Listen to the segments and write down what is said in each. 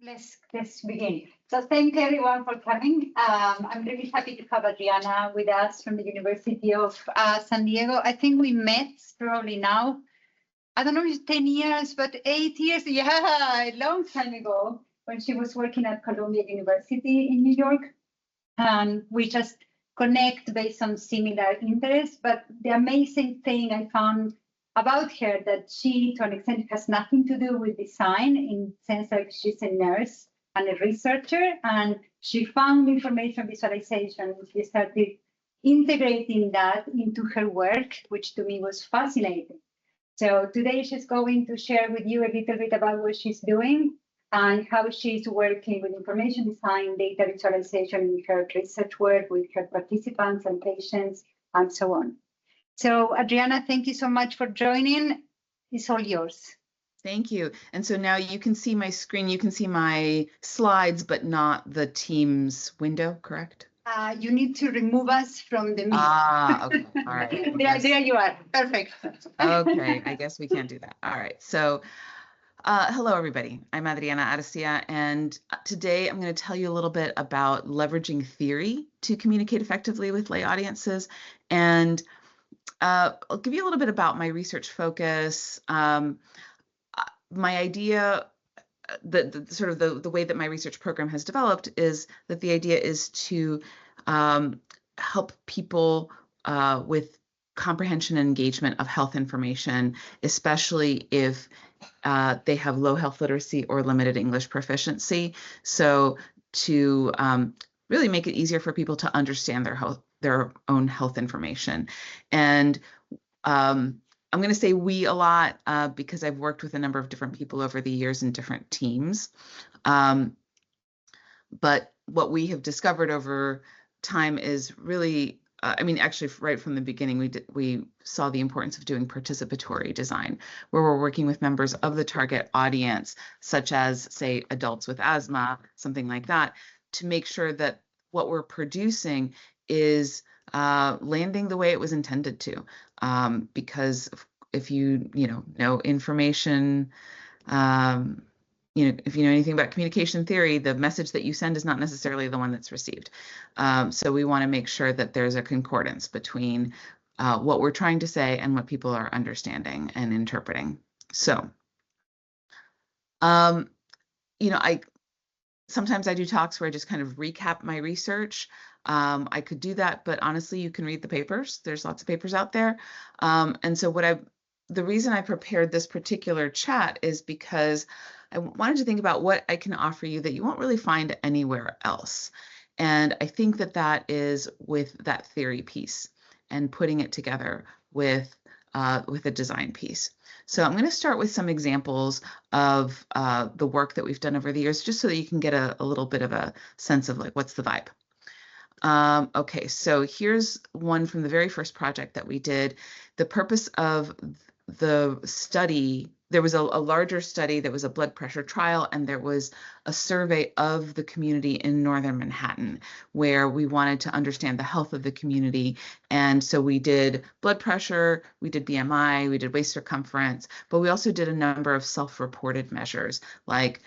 Let's begin. So thank everyone for coming. I'm really happy to have Adriana with us from the University of San Diego. I think we met probably now, I don't know if it's 10 years, but 8 years, yeah, a long time ago when she was working at Columbia University in New York. And we just connect based on similar interests. But the amazing thing I found about her that she, to an extent, has nothing to do with design in the sense that she's a nurse and a researcher, and she found information visualization. She started integrating that into her work, which to me was fascinating. So today she's going to share with you a little bit about what she's doing and how she's working with information design, data visualization in her research work with her participants and patients, and so on. So Adriana, thank you so much for joining. It's all yours. Thank you. And so now you can see my screen, you can see my slides, but not the Teams window, correct? You need to remove us from the meet. Okay, all right. There you are, perfect. Okay, I guess we can't do that. All right, so hello everybody, I'm Adriana Arcia, and today I'm going to tell you a little bit about leveraging theory to communicate effectively with lay audiences, and I'll give you a little bit about my research focus. My idea, the way that my research program has developed is that the idea is to help people with comprehension and engagement of health information, especially if they have low health literacy or limited English proficiency. So to really make it easier for people to understand their own health information. And I'm going to say we a lot because I've worked with a number of different people over the years in different teams. But what we have discovered over time is really, actually right from the beginning, we saw the importance of doing participatory design, where we're working with members of the target audience, such as, say, adults with asthma, something like that, to make sure that what we're producing is landing the way it was intended to. Because if you know information, if you know anything about communication theory, the message that you send is not necessarily the one that's received. So we want to make sure that there's a concordance between what we're trying to say and what people are understanding and interpreting. So, sometimes I do talks where I just kind of recap my research. I could do that, but honestly, you can read the papers. There's lots of papers out there. And so the reason I prepared this particular chat is because I wanted to think about what I can offer you that you won't really find anywhere else. And I think that is with that theory piece and putting it together with a design piece. So I'm going to start with some examples of the work that we've done over the years, just so that you can get a little bit of a sense of like, what's the vibe? Okay, so here's one from the very first project that we did. The purpose of the study, there was a larger study that was a blood pressure trial, and there was a survey of the community in Northern Manhattan where we wanted to understand the health of the community. And so we did blood pressure, we did BMI, we did waist circumference, but we also did a number of self-reported measures like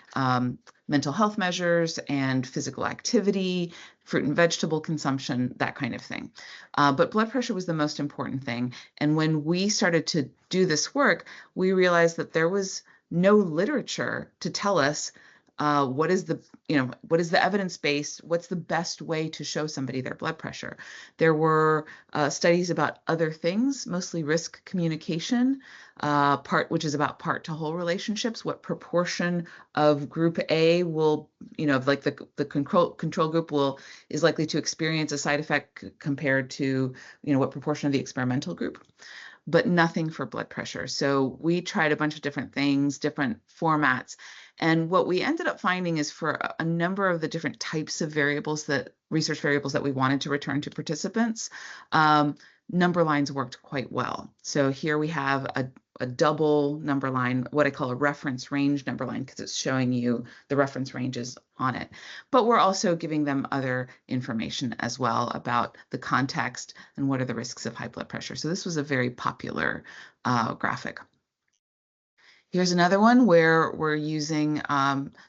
mental health measures and physical activity, fruit and vegetable consumption, that kind of thing. But blood pressure was the most important thing. And when we started to do this work, we realized that there was no literature to tell us what is the evidence base, what's the best way to show somebody their blood pressure. There were studies about other things, mostly risk communication, which is about part to whole relationships, what proportion of group A will, like the control group is likely to experience a side effect compared to, what proportion of the experimental group, but nothing for blood pressure. So we tried a bunch of different things, different formats. And what we ended up finding is for a number of the different types of research variables that we wanted to return to participants, number lines worked quite well. So here we have a double number line, what I call a reference range number line, because it's showing you the reference ranges on it. But we're also giving them other information as well about the context and what are the risks of high blood pressure. So this was a very popular graphic. Here's another one where we're using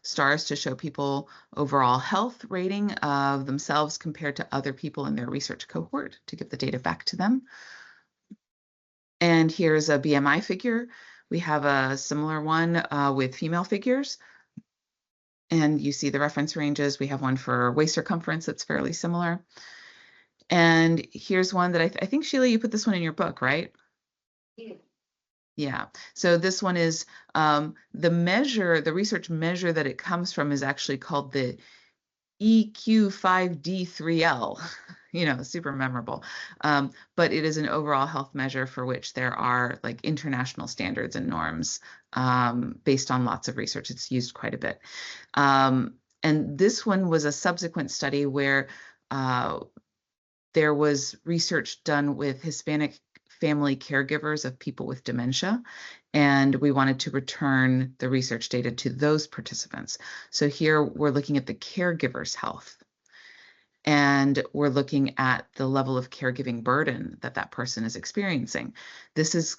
stars to show people overall health rating of themselves compared to other people in their research cohort to give the data back to them. And here's a BMI figure. We have a similar one with female figures. And you see the reference ranges. We have one for waist circumference that's fairly similar. And here's one that I think, Sheila, you put this one in your book, right? Yeah. Yeah. So this one is the research measure that it comes from is actually called the EQ5D3L, super memorable. But it is an overall health measure for which there are like international standards and norms based on lots of research. It's used quite a bit. And this one was a subsequent study where there was research done with Hispanic family caregivers of people with dementia, and we wanted to return the research data to those participants. So here we're looking at the caregiver's health, and we're looking at the level of caregiving burden that that person is experiencing. This is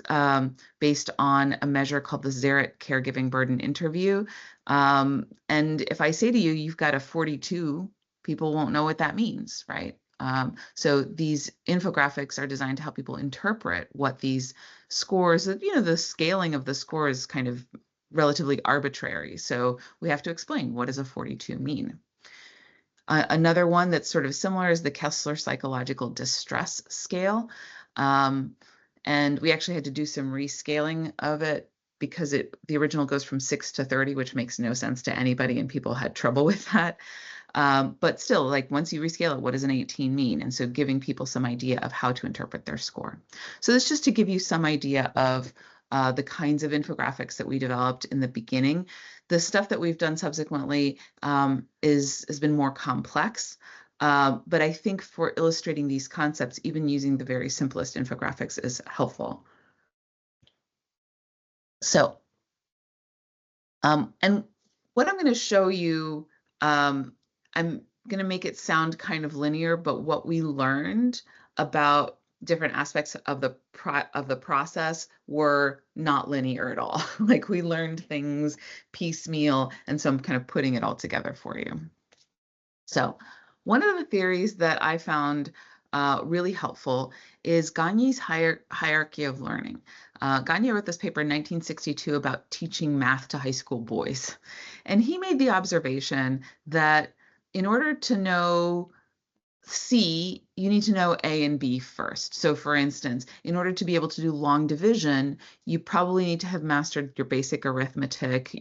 based on a measure called the literate caregiving burden interview. And if I say to you, you've got a 42, people won't know what that means, right? So these infographics are designed to help people interpret what these scores, the scaling of the score is kind of relatively arbitrary. So we have to explain, what does a 42 mean? Another one that's sort of similar is the Kessler Psychological Distress Scale. And we actually had to do some rescaling of it because the original goes from 6 to 30, which makes no sense to anybody, and people had trouble with that. But still, like once you rescale it, what does an 18 mean? And so giving people some idea of how to interpret their score. So this just to give you some idea of the kinds of infographics that we developed in the beginning. The stuff that we've done subsequently has been more complex. But I think for illustrating these concepts, even using the very simplest infographics is helpful. So, and what I'm going to show you, I'm going to make it sound kind of linear, but what we learned about different aspects of the process were not linear at all. Like we learned things piecemeal, and so I'm kind of putting it all together for you. So one of the theories that I found really helpful is Gagne's hierarchy of learning. Gagne wrote this paper in 1962 about teaching math to high school boys. And he made the observation that in order to know C, you need to know A and B first. So for instance, in order to be able to do long division, you probably need to have mastered your basic arithmetic,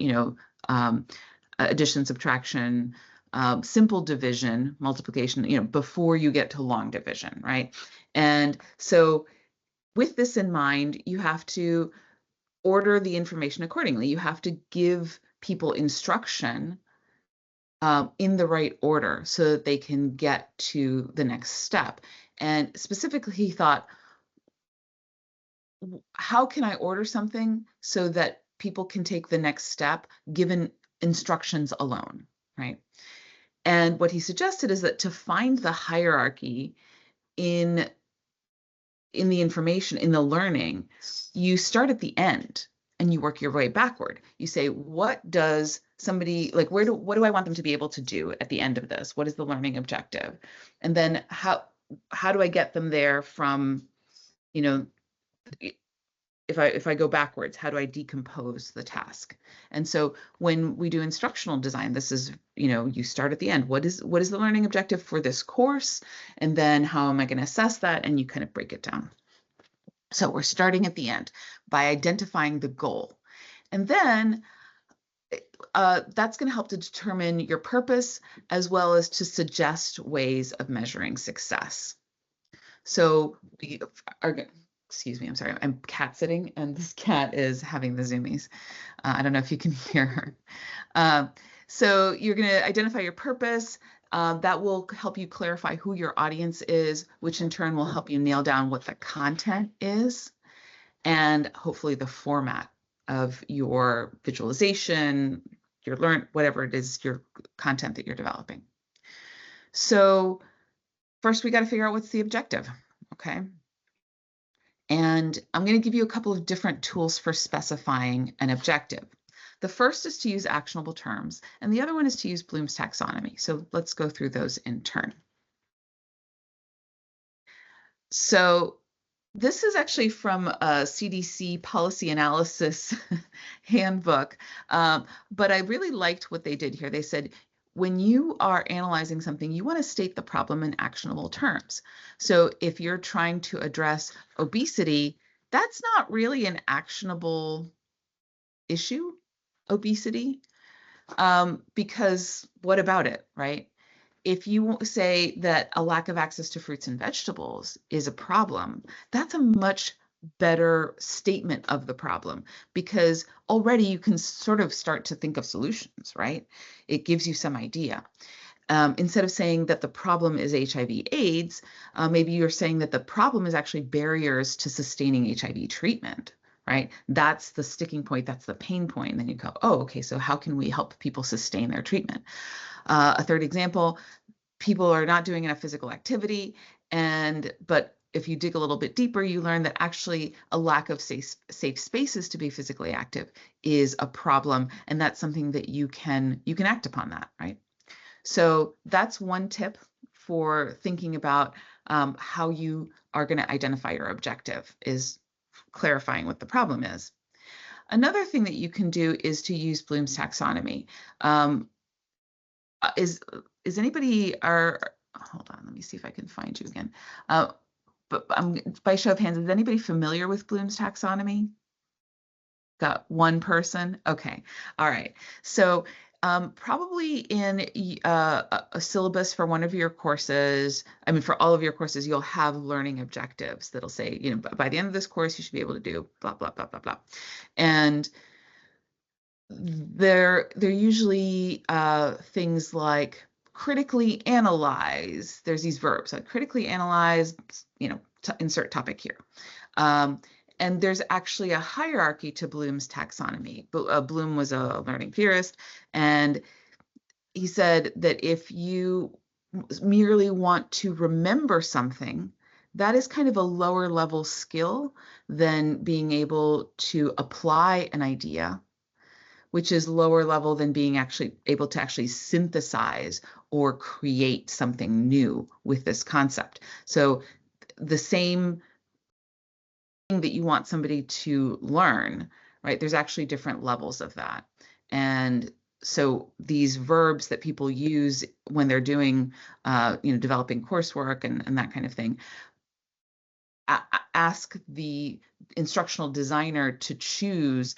addition, subtraction, simple division, multiplication, before you get to long division, right? And so with this in mind, you have to order the information accordingly. You have to give people instruction in the right order so that they can get to the next step. And specifically, he thought, how can I order something so that people can take the next step given instructions alone, right? And what he suggested is that to find the hierarchy in the information, in the learning, you start at the end and you work your way backward. You say, what does somebody, like, what do I want them to be able to do at the end of this? What is the learning objective? And then how do I get them there from, if I go backwards, how do I decompose the task? And so when we do instructional design, this is, you start at the end. What is the learning objective for this course? And then how am I going to assess that? And you kind of break it down. So we're starting at the end by identifying the goal. And then that's going to help to determine your purpose as well as to suggest ways of measuring success. So excuse me, I'm sorry, I'm cat sitting and this cat is having the zoomies. I don't know if you can hear her. So you're going to identify your purpose. That will help you clarify who your audience is, which in turn will help you nail down what the content is and hopefully the format of your visualization, your whatever it is, your content that you're developing. So first we got to figure out what's the objective, okay? And I'm going to give you a couple of different tools for specifying an objective. The first is to use actionable terms, and the other one is to use Bloom's taxonomy. So let's go through those in turn. So this is actually from a CDC policy analysis handbook, but I really liked what they did here. They said, when you are analyzing something, you want to state the problem in actionable terms. So if you're trying to address obesity, that's not really an actionable issue, obesity, because what about it, right? If you say that a lack of access to fruits and vegetables is a problem, that's a much better statement of the problem, because already you can sort of start to think of solutions, right? It gives you some idea. Instead of saying that the problem is HIV/AIDS, maybe you're saying that the problem is actually barriers to sustaining HIV treatment, right? That's the sticking point, that's the pain point. And then you go, oh, okay, so how can we help people sustain their treatment? A third example, people are not doing enough physical activity, but if you dig a little bit deeper, you learn that actually a lack of safe spaces to be physically active is a problem, and that's something that you can act upon that, right? So that's one tip for thinking about how you are going to identify your objective, is clarifying what the problem is. Another thing that you can do is to use Bloom's taxonomy. Is anybody hold on, let me see if I can find you again. But by show of hands, is anybody familiar with Bloom's taxonomy? Got one person? Okay, all right. So probably in a syllabus for one of your courses, I mean, for all of your courses, you'll have learning objectives that'll say, you know, by the end of this course, you should be able to do blah, blah, blah, blah, blah. And they're usually things like critically analyze. There's these verbs like critically analyze, you know, insert topic here. And there's actually a hierarchy to Bloom's taxonomy. Bloom was a learning theorist, and he said that if you merely want to remember something, that is kind of a lower level skill than being able to apply an idea, which is lower level than being able to synthesize or create something new with this concept. So the same thing that you want somebody to learn, right? There's actually different levels of that. And so these verbs that people use when they're doing, developing coursework and that kind of thing, ask the instructional designer to choose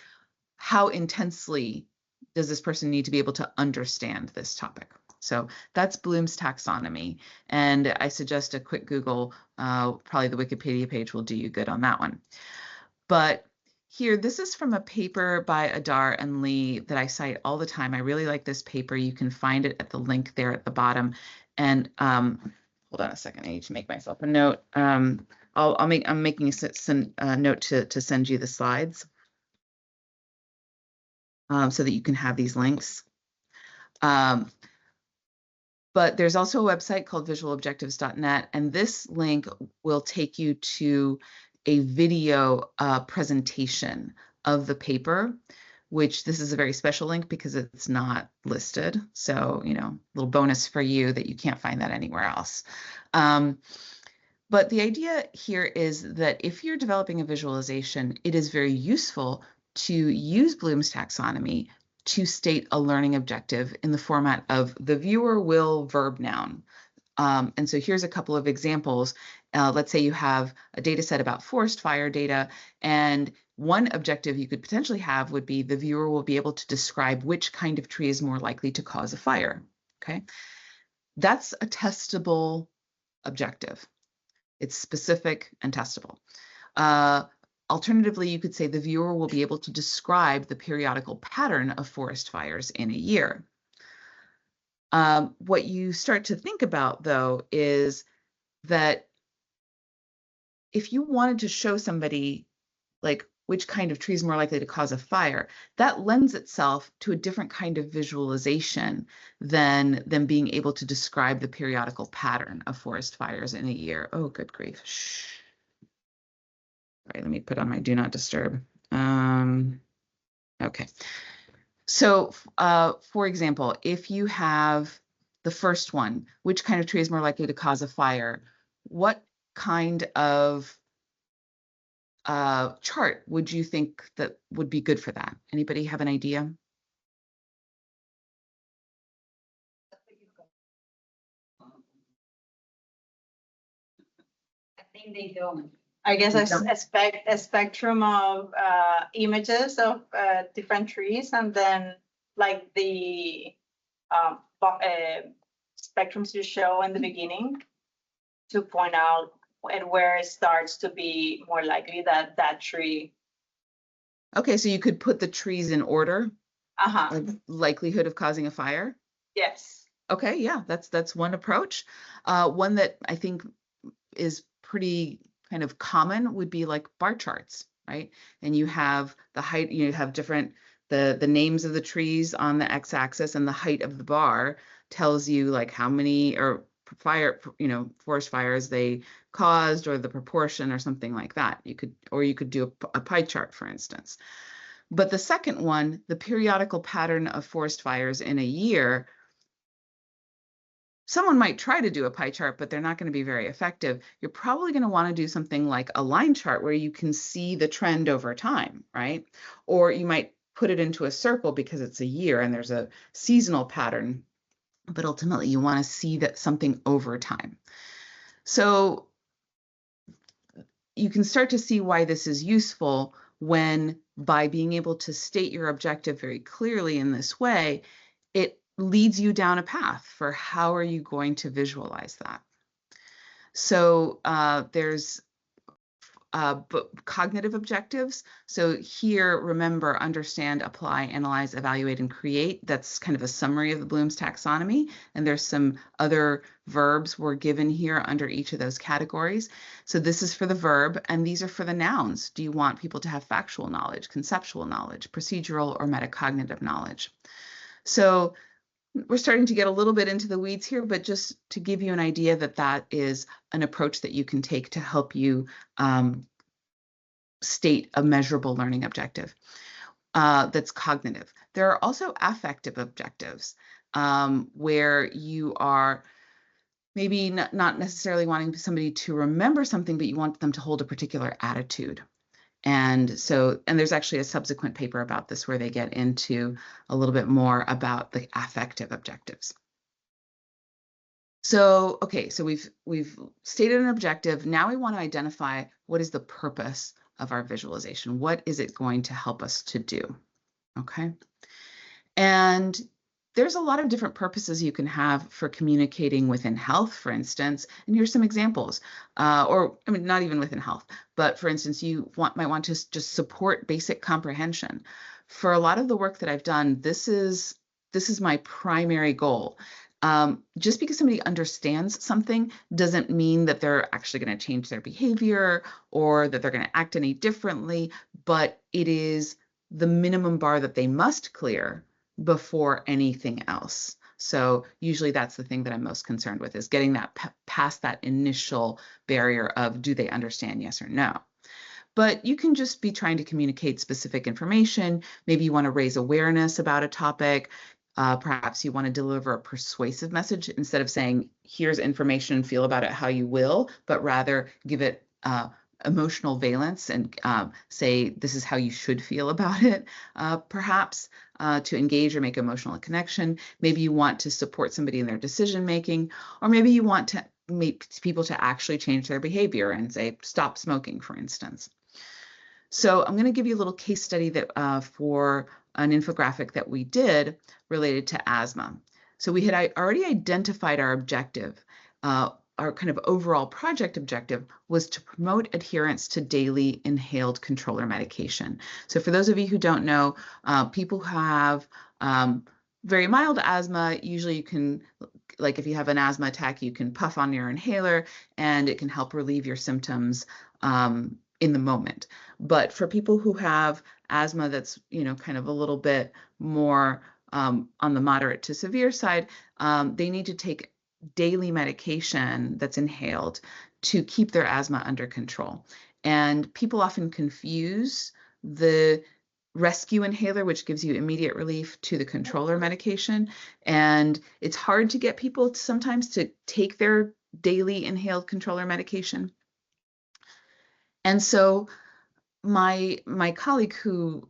how intensely does this person need to be able to understand this topic. So that's Bloom's taxonomy. And I suggest a quick Google, probably the Wikipedia page will do you good on that one. But here, this is from a paper by Adar and Lee that I cite all the time. I really like this paper. You can find it at the link there at the bottom. And hold on a second, I need to make myself a note. I'm making a note to send you the slides so that you can have these links. But there's also a website called visualobjectives.net, and this link will take you to a video presentation of the paper, which this is a very special link because it's not listed. So, you know, a little bonus for you that you can't find that anywhere else. But the idea here is that if you're developing a visualization, it is very useful to use Bloom's taxonomy to state a learning objective in the format of the viewer will verb noun. And so here's a couple of examples. Let's say you have a data set about forest fire data, and one objective you could potentially have would be the viewer will be able to describe which kind of tree is more likely to cause a fire. Okay, that's a testable objective. It's specific and testable. Alternatively, you could say the viewer will be able to describe the periodical pattern of forest fires in a year. What you start to think about, though, is that if you wanted to show somebody like which kind of tree is more likely to cause a fire, that lends itself to a different kind of visualization than being able to describe the periodical pattern of forest fires in a year. Oh, good grief. Shh. right, let me put on my do not disturb. Okay. So, for example, if you have the first one, which kind of tree is more likely to cause a fire? What kind of chart would you think that would be good for that? Anybody have an idea? I think they don't. I guess They a don't. a spectrum of images of different trees, and then like the spectrums you show in the beginning to point out and where it starts to be more likely that that tree. Okay, so you could put the trees in order Uh-huh. of likelihood of causing a fire. Yes. Okay, yeah, that's one approach. One that I think is pretty kind of common would be like bar charts, right? And you have the height, you have different, the names of the trees on the x-axis, and the height of the bar tells you like how many or fire, forest fires they caused, or the proportion or something like that. You could do a pie chart, for instance. But the second one, the periodical pattern of forest fires in a year, someone might try to do a pie chart, but they're not going to be very effective. You're probably going to want to do something like a line chart where you can see the trend over time, right? Or you might put it into a circle because it's a year and there's a seasonal pattern, but ultimately you want to see that something over time. So you can start to see why this is useful when, by being able to state your objective very clearly in this way, it leads you down a path for how are you going to visualize that. So there's cognitive objectives. So here, remember, understand, apply, analyze, evaluate, and create. That's kind of a summary of the Bloom's taxonomy. And there's some other verbs were given here under each of those categories. So this is for the verb, and these are for the nouns. Do you want people to have factual knowledge, conceptual knowledge, procedural or metacognitive knowledge? So we're starting to get a little bit into the weeds here, but just to give you an idea that that is an approach that you can take to help you state a measurable learning objective that's cognitive. There are also affective objectives where you are maybe not necessarily wanting somebody to remember something, but you want them to hold a particular attitude. And there's actually a subsequent paper about this where they get into a little bit more about the affective objectives. So, okay, so we've stated an objective. Now we want to identify what is the purpose of our visualization. What is it going to help us to do? Okay. And there's a lot of different purposes you can have for communicating within health, for instance, and here's some examples. Or, I mean, not even within health, but for instance, you might want to just support basic comprehension. For a lot of the work that I've done, this is my primary goal. Just because somebody understands something doesn't mean that they're actually going to change their behavior or that they're going to act any differently, but it is the minimum bar that they must clear before anything else. So usually that's the thing that I'm most concerned with, is getting that past that initial barrier of do they understand, yes or no. But you can just be trying to communicate specific information. Maybe you want to raise awareness about a topic. Perhaps you want to deliver a persuasive message instead of saying, here's information, feel about it how you will, but rather give it emotional valence and say, this is how you should feel about it, perhaps to engage or make emotional connection. Maybe you want to support somebody in their decision making, or maybe you want to make people to actually change their behavior and say, stop smoking, for instance. So I'm going to give you a little case study that for an infographic that we did related to asthma. So we had already identified our objective. Our kind of overall project objective was to promote adherence to daily inhaled controller medication. So for those of you who don't know, people who have very mild asthma, usually you can, like if you have an asthma attack, you can puff on your inhaler and it can help relieve your symptoms in the moment. But for people who have asthma that's, kind of a little bit more on the moderate to severe side, they need to take daily medication that's inhaled to keep their asthma under control. And people often confuse the rescue inhaler, which gives you immediate relief, to the controller medication. And it's hard to get people sometimes to take their daily inhaled controller medication. And so my colleague who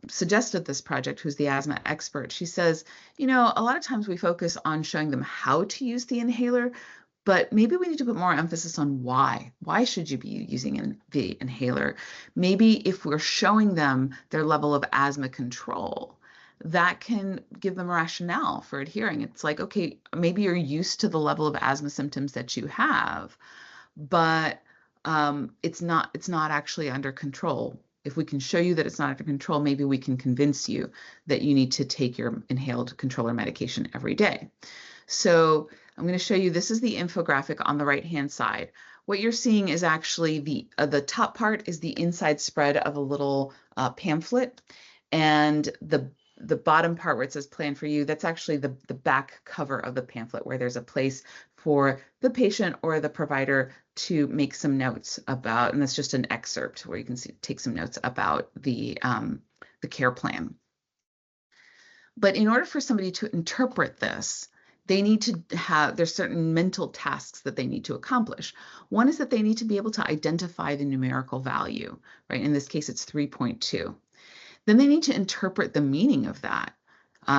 suggested this project, who's the asthma expert, she says, you know, a lot of times we focus on showing them how to use the inhaler, but maybe we need to put more emphasis on why. Why should you be using the inhaler? Maybe if we're showing them their level of asthma control, that can give them a rationale for adhering. It's like, okay, maybe you're used to the level of asthma symptoms that you have, but it's not actually under control. If we can show you that it's not under control, maybe we can convince you that you need to take your inhaled controller medication every day. So I'm going to show you, this is the infographic on the right-hand side. What you're seeing is actually the top part is the inside spread of a little pamphlet, and the bottom part where it says plan for you, that's actually the back cover of the pamphlet, where there's a place for the patient or the provider to make some notes about, and that's just an excerpt where you can take some notes about the care plan. But in order for somebody to interpret this, they need to have, there's certain mental tasks that they need to accomplish. One is that they need to be able to identify the numerical value, right? In this case, it's 3.2. Then they need to interpret the meaning of that.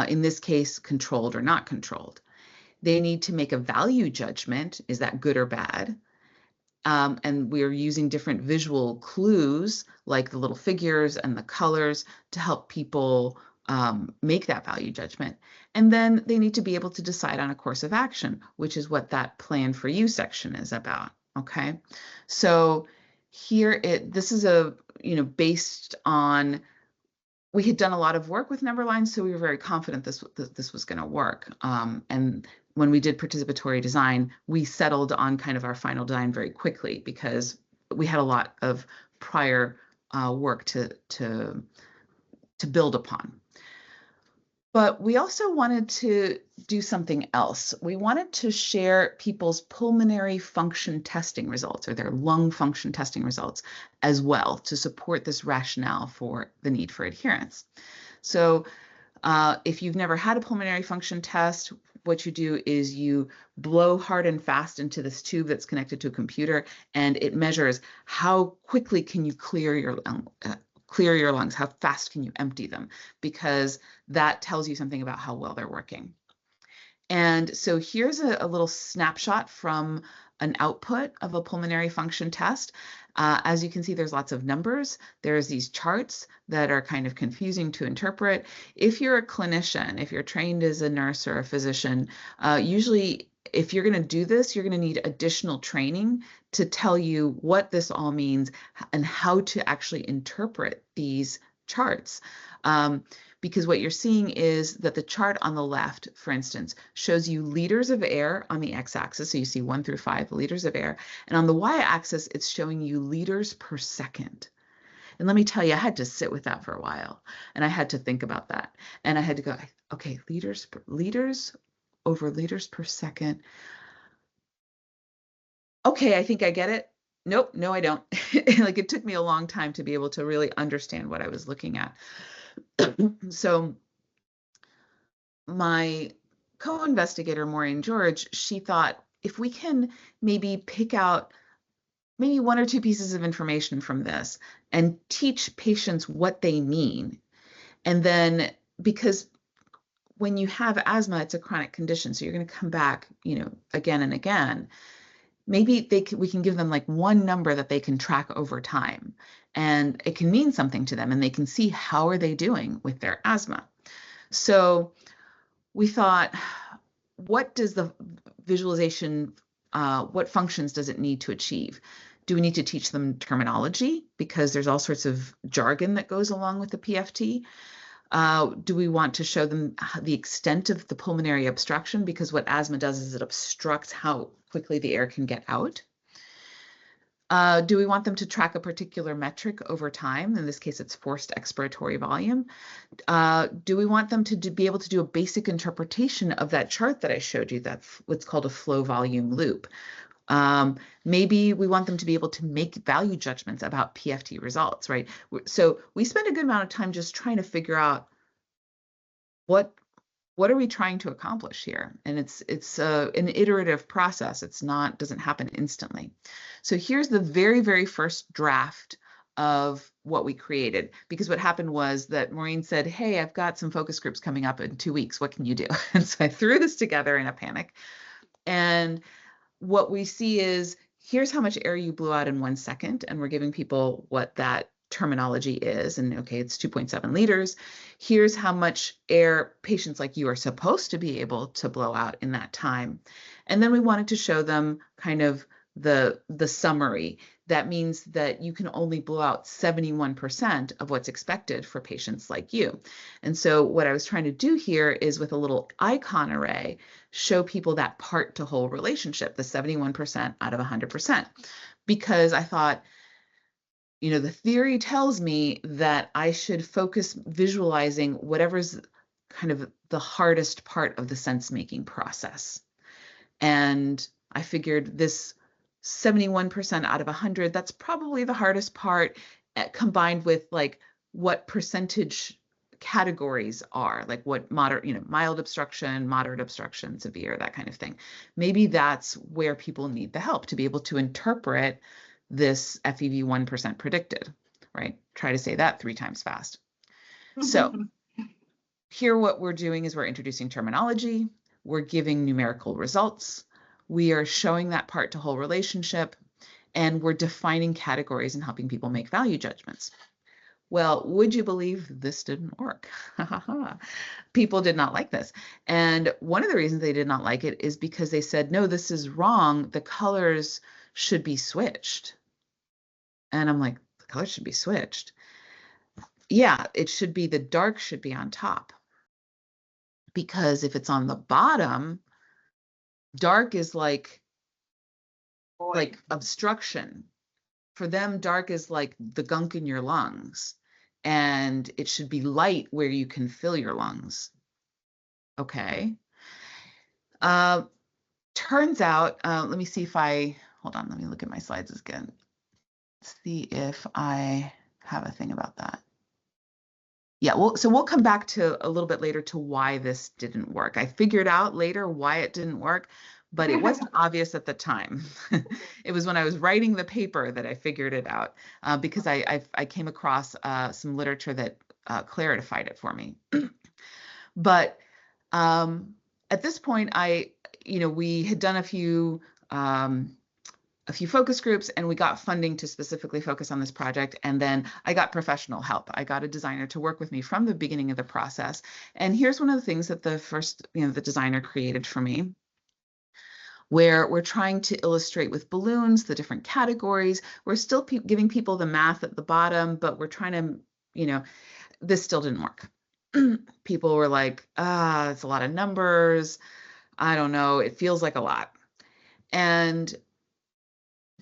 In this case, controlled or not controlled. They need to make a value judgment. Is that good or bad? And we're using different visual clues like the little figures and the colors to help people make that value judgment. And then they need to be able to decide on a course of action, which is what that plan for you section is about. Okay, so here this is based on, we had done a lot of work with number lines, so we were very confident this was going to work. And when we did participatory design, we settled on kind of our final design very quickly because we had a lot of prior work to build upon. But we also wanted to do something else. We wanted to share people's pulmonary function testing results, or their lung function testing results as well, to support this rationale for the need for adherence. So if you've never had a pulmonary function test, what you do is you blow hard and fast into this tube that's connected to a computer, and it measures how quickly can you clear your lungs, how fast can you empty them, because that tells you something about how well they're working. And so here's a little snapshot from an output of a pulmonary function test. As you can see, there's lots of numbers. There's these charts that are kind of confusing to interpret. If you're a clinician, if you're trained as a nurse or a physician, usually if you're going to do this, you're going to need additional training to tell you what this all means and how to actually interpret these charts. Because what you're seeing is that the chart on the left, for instance, shows you liters of air on the x-axis. So you see 1 through 5 liters of air. And on the y-axis, it's showing you liters per second. And let me tell you, I had to sit with that for a while. And I had to think about that. And I had to go, okay, liters over liters per second. Okay, I think I get it. Nope, no, I don't. Like, it took me a long time to be able to really understand what I was looking at. So my co-investigator, Maureen George, she thought, if we can maybe pick out maybe 1 or 2 pieces of information from this and teach patients what they mean. And then, because when you have asthma, it's a chronic condition, so you're going to come back, again and again. Maybe we can give them like one number that they can track over time, and it can mean something to them, and they can see how are they doing with their asthma. So we thought, what does the visualization, what functions does it need to achieve? Do we need to teach them terminology, because there's all sorts of jargon that goes along with the PFT? Do we want to show them the extent of the pulmonary obstruction, because what asthma does is it obstructs how quickly the air can get out? Do we want them to track a particular metric over time? In this case, it's forced expiratory volume. Do we want them to be able to do a basic interpretation of that chart that I showed you? That's what's called a flow volume loop. Maybe we want them to be able to make value judgments about PFT results, right? So we spend a good amount of time just trying to figure out what are we trying to accomplish here? And it's an iterative process. It's not, doesn't happen instantly. So here's the very, very first draft of what we created, because what happened was that Maureen said, hey, I've got some focus groups coming up in 2 weeks. What can you do? And so I threw this together in a panic. And what we see is, here's how much air you blew out in 1 second. And we're giving people what that terminology is. And okay, it's 2.7 liters. Here's how much air patients like you are supposed to be able to blow out in that time. And then we wanted to show them kind of the summary. That means that you can only blow out 71% of what's expected for patients like you. And so what I was trying to do here is, with a little icon array, show people that part to whole relationship, the 71% out of 100%, because I thought, you know, the theory tells me that I should focus visualizing whatever's kind of the hardest part of the sense-making process. And I figured this 71% out of 100, that's probably the hardest part, combined with like what percentage categories are, like what moderate, you know, mild obstruction, moderate obstruction, severe, that kind of thing. Maybe that's where people need the help to be able to interpret this FEV 1% predicted, right? Try to say that 3 times fast. So here what we're doing is we're introducing terminology, we're giving numerical results, we are showing that part to whole relationship, and we're defining categories and helping people make value judgments. Well, would you believe this didn't work? People did not like this. And one of the reasons they did not like it is because they said, no, this is wrong. The colors should be switched. And I'm like, the colors should be switched. Yeah, it should be, the dark should be on top. Because if it's on the bottom, dark is like obstruction. For them, dark is like the gunk in your lungs, and it should be light where you can fill your lungs. Okay. Turns out, let me see if hold on, let me look at my slides again. Let's see if I have a thing about that. Yeah, so we'll come back to a little bit later to why this didn't work. I figured out later why it didn't work, but it wasn't obvious at the time. It was when I was writing the paper that I figured it out, because I came across some literature that clarified it for me. But at this point, we had done a few focus groups, and we got funding to specifically focus on this project. And then I got professional help. I got a designer to work with me from the beginning of the process. And here's one of the things that the designer created for me, where we're trying to illustrate with balloons the different categories. We're still giving people the math at the bottom, but we're trying to, this still didn't work. People were like, it's a lot of numbers. I don't know. It feels like a lot. And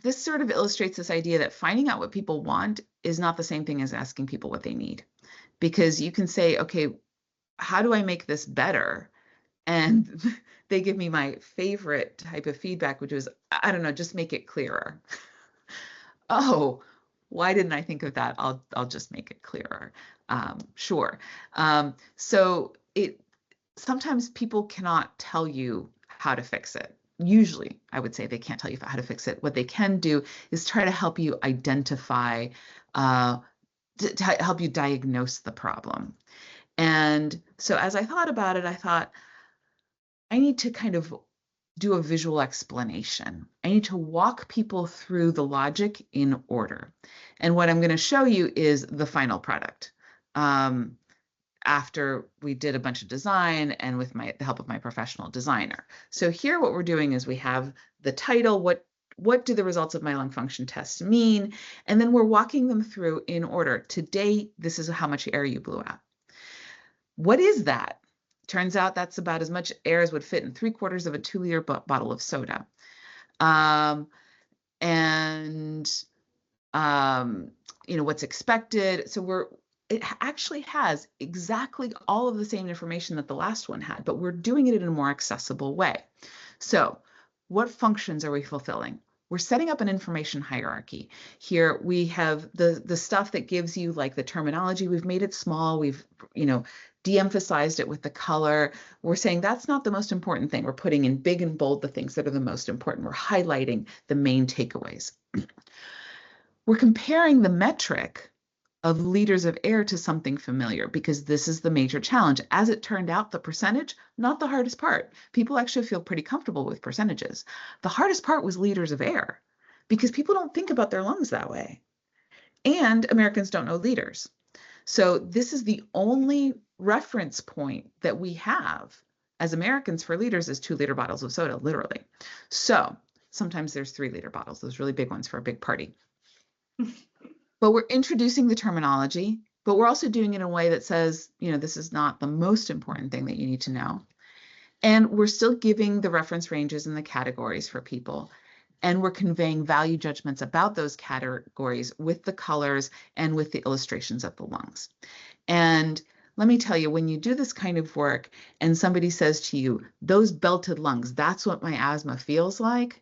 this sort of illustrates this idea that finding out what people want is not the same thing as asking people what they need. Because you can say, okay, how do I make this better? And they give me my favorite type of feedback, which was, I don't know, just make it clearer. Oh, why didn't I think of that? I'll just make it clearer. Sure. So sometimes people cannot tell you how to fix it. Usually, I would say they can't tell you how to fix it. What they can do is try to help you identify, to help you diagnose the problem. And so as I thought about it, I thought, I need to kind of do a visual explanation. I need to walk people through the logic in order. And what I'm going to show you is the final product. After we did a bunch of design and with the help of my professional designer. So here what we're doing is we have the title, what do the results of my lung function tests mean? And then we're walking them through in order. Today, this is how much air you blew out. What is that? Turns out that's about as much air as would fit in 3/4 of a 2-liter bottle of soda. What's expected. So it actually has exactly all of the same information that the last one had, but we're doing it in a more accessible way. So what functions are we fulfilling? We're setting up an information hierarchy. Here we have the stuff that gives you like the terminology. We've made it small. We've, de-emphasized it with the color. We're saying that's not the most important thing. We're putting in big and bold the things that are the most important. We're highlighting the main takeaways. We're comparing the metric of liters of air to something familiar, because this is the major challenge. As it turned out, the percentage, not the hardest part. People actually feel pretty comfortable with percentages. The hardest part was liters of air, because people don't think about their lungs that way. And Americans don't know liters. So this is the only reference point that we have as Americans for liters is 2-liter bottles of soda, literally. So sometimes there's 3-liter bottles, those really big ones for a big party. But we're introducing the terminology, but we're also doing it in a way that says, this is not the most important thing that you need to know. And we're still giving the reference ranges and the categories for people. And we're conveying value judgments about those categories with the colors and with the illustrations of the lungs. And let me tell you, when you do this kind of work and somebody says to you, those belted lungs, that's what my asthma feels like.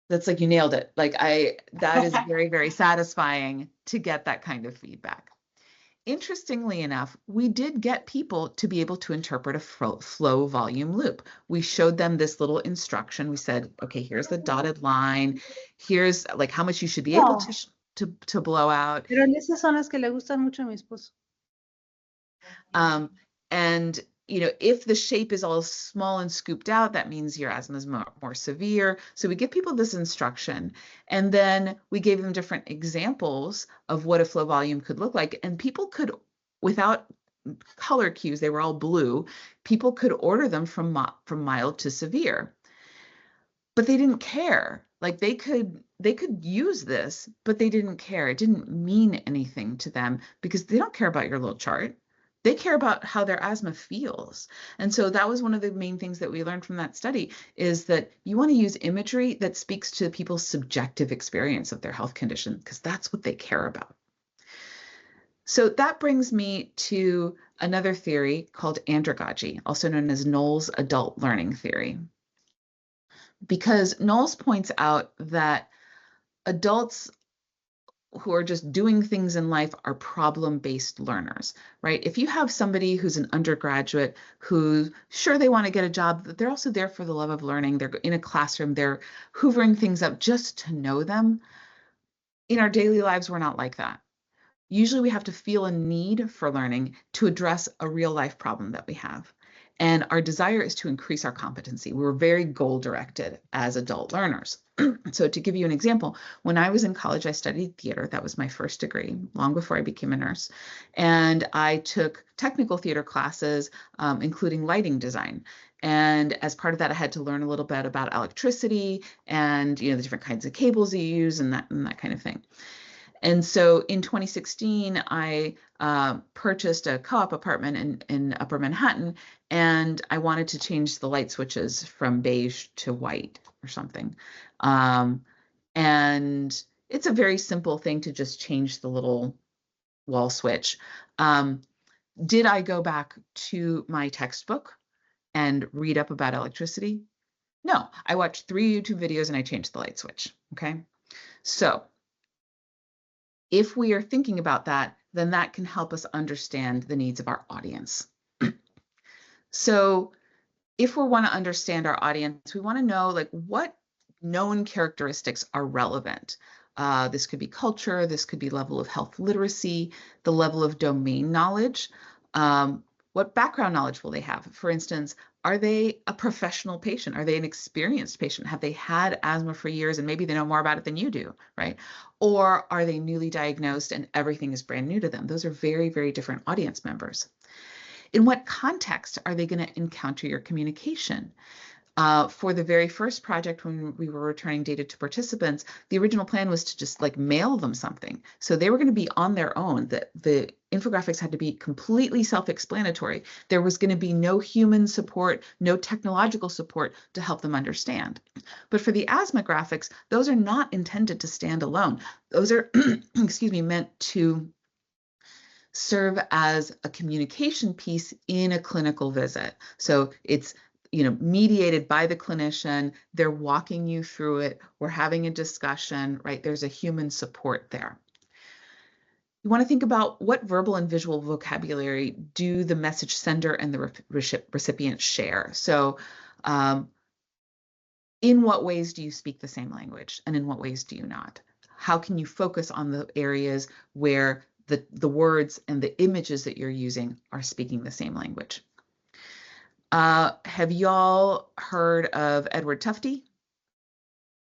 That's like you nailed it. That is very, very satisfying to get that kind of feedback. Interestingly enough, we did get people to be able to interpret a flow volume loop. We showed them this little instruction. We said, okay, here's the dotted line. Here's like how much you should be able to blow out. Pero esas son las que le gustan mucho a mi esposo. And if the shape is all small and scooped out, that means your asthma is more severe. So we give people this instruction, and then we gave them different examples of what a flow volume could look like. And people could, without color cues, they were all blue, people could order them from mild to severe. But they didn't care. Like they could use this, but they didn't care. It didn't mean anything to them because they don't care about your little chart. They care about how their asthma feels. And so that was one of the main things that we learned from that study, is that you want to use imagery that speaks to people's subjective experience of their health condition, because that's what they care about. So that brings me to another theory called andragogy, also known as Knowles adult learning theory. Because Knowles points out that adults who are just doing things in life are problem-based learners, right? If you have somebody who's an undergraduate who, sure, they want to get a job, but they're also there for the love of learning. They're in a classroom, they're hoovering things up just to know them. In our daily lives, we're not like that. Usually we have to feel a need for learning to address a real life problem that we have. And our desire is to increase our competency. We're very goal-directed as adult learners. So to give you an example, when I was in college, I studied theater. That was my first degree, long before I became a nurse. And I took technical theater classes, including lighting design. And as part of that, I had to learn a little bit about electricity and the different kinds of cables you use and that kind of thing. And so in 2016, I purchased a co-op apartment in Upper Manhattan, and I wanted to change the light switches from beige to white or something. And it's a very simple thing to just change the little wall switch. Did I go back to my textbook and read up about electricity? No, I watched 3 YouTube videos and I changed the light switch, okay? So if we are thinking about that, then that can help us understand the needs of our audience. So if we want to understand our audience, we want to know what known characteristics are relevant. This could be culture, this could be level of health literacy, the level of domain knowledge. What background knowledge will they have? For instance, are they a professional patient? Are they an experienced patient? Have they had asthma for years and maybe they know more about it than you do, right? Or are they newly diagnosed and everything is brand new to them? Those are very, very different audience members. In what context are they going to encounter your communication? For the very first project, when we were returning data to participants, the original plan was to just mail them something. So they were going to be on their own. The infographics had to be completely self-explanatory. There was going to be no human support, no technological support to help them understand. But for the asthma graphics, those are not intended to stand alone. Those are, meant to serve as a communication piece in a clinical visit. So it's mediated by the clinician. They're walking you through it. We're having a discussion, right? There's a human support there. You want to think about what verbal and visual vocabulary do the message sender and the recipient share. So in what ways do you speak the same language, and in what ways do you not? How can you focus on the areas where the words and the images that you're using are speaking the same language? Have y'all heard of Edward Tufte?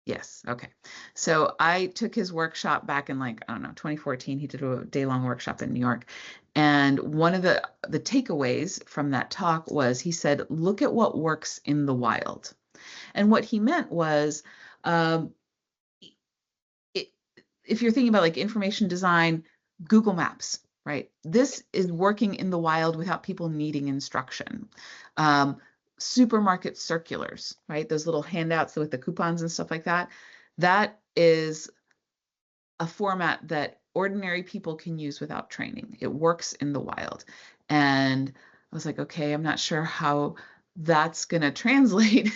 Yes, okay. So I took his workshop back in 2014. He did a day-long workshop in New York. And one of the takeaways from that talk was, he said, look at what works in the wild. And what he meant was, if you're thinking about like information design, Google Maps, right? This is working in the wild without people needing instruction. Supermarket circulars, right? Those little handouts with the coupons and stuff like that. That is a format that ordinary people can use without training. It works in the wild. And I was like, okay, I'm not sure how that's going to translate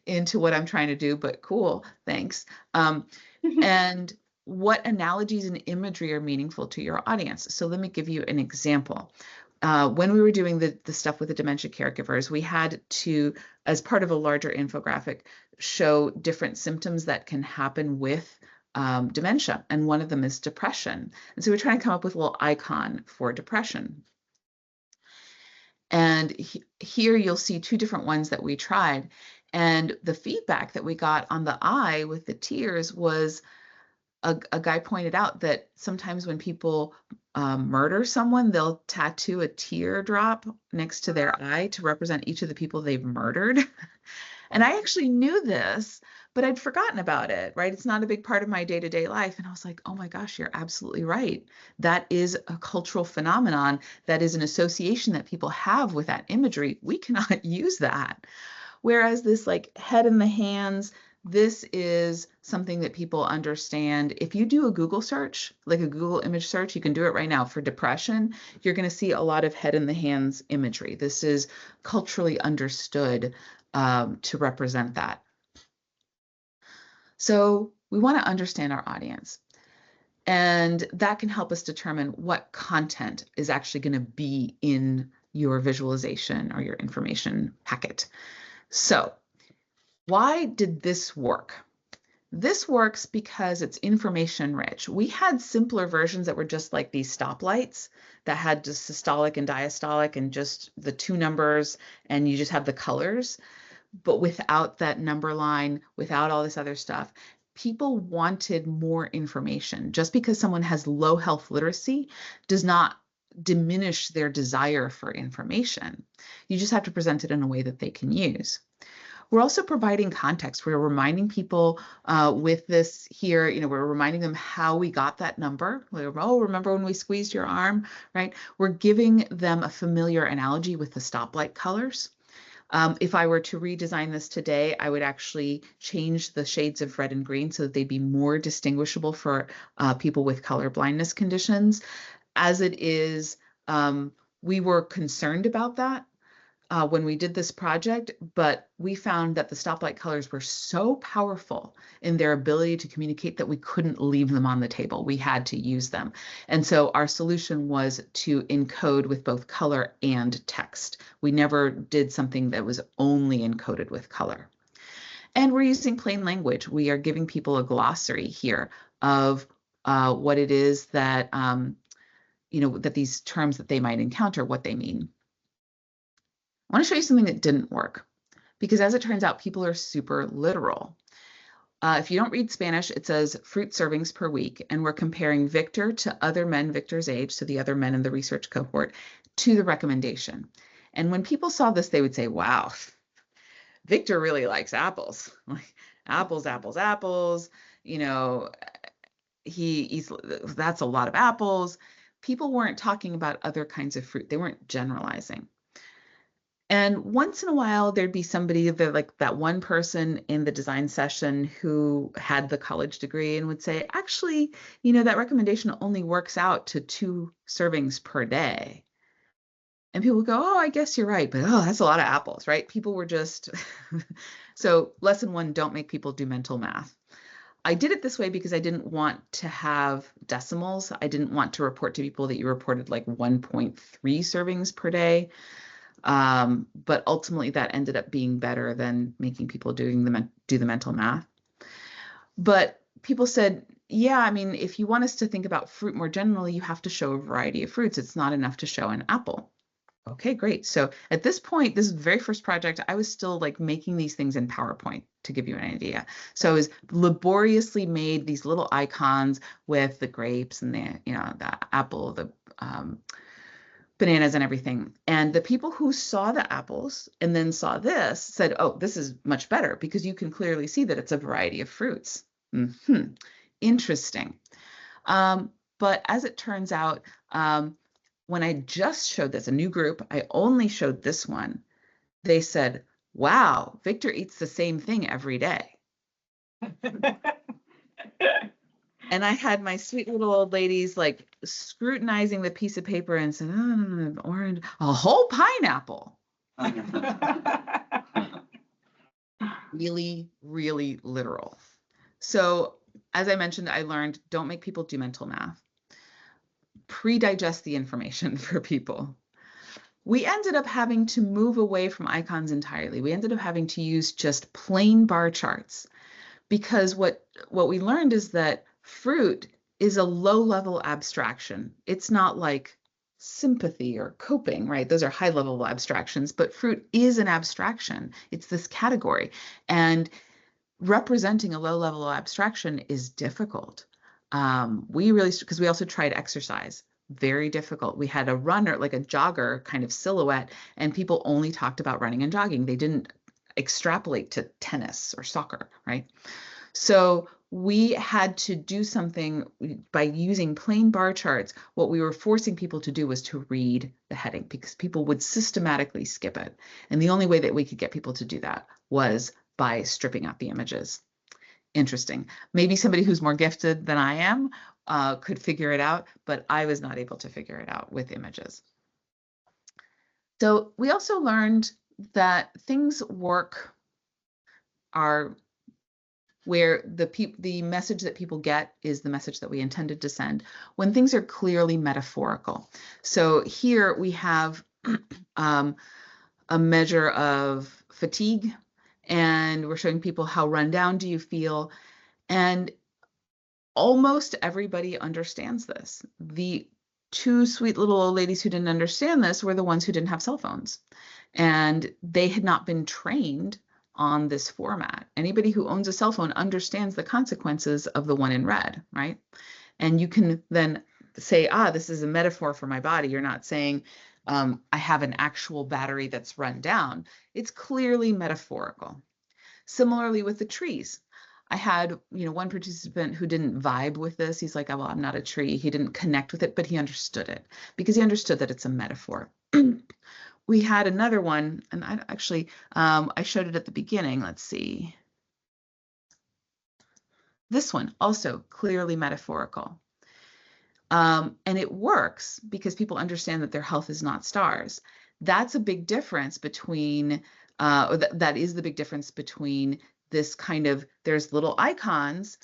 into what I'm trying to do, but cool, thanks. And what analogies and imagery are meaningful to your audience? So let me give you an example. When we were doing the stuff with the dementia caregivers, we had to, as part of a larger infographic, show different symptoms that can happen with dementia. And one of them is depression. And so we're trying to come up with a little icon for depression. And here you'll see two different ones that we tried. And the feedback that we got on the eye with the tears was, a guy pointed out that sometimes when people murder someone, they'll tattoo a teardrop next to their eye to represent each of the people they've murdered. And I actually knew this, but I'd forgotten about it, right? It's not a big part of my day-to-day life. And I was like, oh my gosh, you're absolutely right. That is a cultural phenomenon. That is an association that people have with that imagery. We cannot use that. Whereas this like head in the hands, this is something that people understand. If you do a Google search, like a Google image search, you can do it right now for depression, you're going to see a lot of head in the hands imagery. This is culturally understood to represent that. So we want to understand our audience. And that can help us determine what content is actually going to be in your visualization or your information packet. So why did this work? This works because it's information rich. We had simpler versions that were just like these stoplights that had just systolic and diastolic and just the two numbers, and you just have the colors, but without that number line, without all this other stuff. People wanted more information. Just because someone has low health literacy does not diminish their desire for information. You just have to present it in a way that they can use. We're also providing context. We're reminding people with this here, we're reminding them how we got that number. Oh, remember when we squeezed your arm, right? We're giving them a familiar analogy with the stoplight colors. If I were to redesign this today, I would actually change the shades of red and green so that they'd be more distinguishable for people with color blindness conditions. As it is, we were concerned about that when we did this project, but we found that the stoplight colors were so powerful in their ability to communicate that we couldn't leave them on the table. We had to use them. And so our solution was to encode with both color and text. We never did something that was only encoded with color. And we're using plain language. We are giving people a glossary here of what it is that, that these terms that they might encounter, what they mean. I want to show you something that didn't work, because as it turns out, people are super literal. If you don't read Spanish, it says fruit servings per week, and we're comparing Victor to other men Victor's age, so the other men in the research cohort, to the recommendation. And when people saw this, they would say, wow, Victor really likes apples. Like apples, apples, apples. That's a lot of apples. People weren't talking about other kinds of fruit. They weren't generalizing. And once in a while, there'd be somebody like that one person in the design session who had the college degree and would say, actually, that recommendation only works out to 2 servings per day. And people go, oh, I guess you're right, but oh, that's a lot of apples, right? People were just, so lesson 1, don't make people do mental math. I did it this way because I didn't want to have decimals. I didn't want to report to people that you reported like 1.3 servings per day. But ultimately that ended up being better than making people do the mental math. But people said, yeah, I mean, if you want us to think about fruit more generally, you have to show a variety of fruits. It's not enough to show an apple. Okay, great. So at this point, this is the very first project, I was still like making these things in PowerPoint to give you an idea. So I was laboriously made these little icons with the grapes and the, the apple, the bananas and everything. And the people who saw the apples and then saw this said, oh, this is much better because you can clearly see that it's a variety of fruits. Interesting. But as it turns out, when I just showed this, a new group, I only showed this one. They said, wow, Victor eats the same thing every day. And I had my sweet little old ladies like scrutinizing the piece of paper and said, oh, orange, a whole pineapple. Really, really literal. So as I mentioned, I learned don't make people do mental math. Pre-digest the information for people. We ended up having to move away from icons entirely. We ended up having to use just plain bar charts because what we learned is that fruit is a low-level abstraction. It's not like sympathy or coping, right? Those are high-level abstractions, but fruit is an abstraction. It's this category. And representing a low-level abstraction is difficult. Because we also tried exercise, very difficult. We had a runner, like a jogger kind of silhouette, and people only talked about running and jogging. They didn't extrapolate to tennis or soccer, right? So we had to do something by using plain bar charts. What we were forcing people to do was to read the heading because people would systematically skip it. And the only way that we could get people to do that was by stripping out the images. Interesting. Maybe somebody who's more gifted than I am could figure it out, but I was not able to figure it out with images. So we also learned that things are where the message that people get is the message that we intended to send when things are clearly metaphorical. So here we have a measure of fatigue, and we're showing people how run down do you feel, and almost everybody understands this. The 2 sweet little old ladies who didn't understand this were the ones who didn't have cell phones, and they had not been trained on this format. Anybody who owns a cell phone understands the consequences of the one in red, right? And you can then say, this is a metaphor for my body. You're not saying, I have an actual battery that's run down. It's clearly metaphorical. Similarly with the trees. I had, one participant who didn't vibe with this. He's like, oh, well, I'm not a tree. He didn't connect with it, but he understood it because he understood that it's a metaphor. We had another one, and I showed it at the beginning. Let's see. This one also clearly metaphorical. And it works because people understand that their health is not stars. That's a big difference between, that is the big difference between this kind of, there's little icons,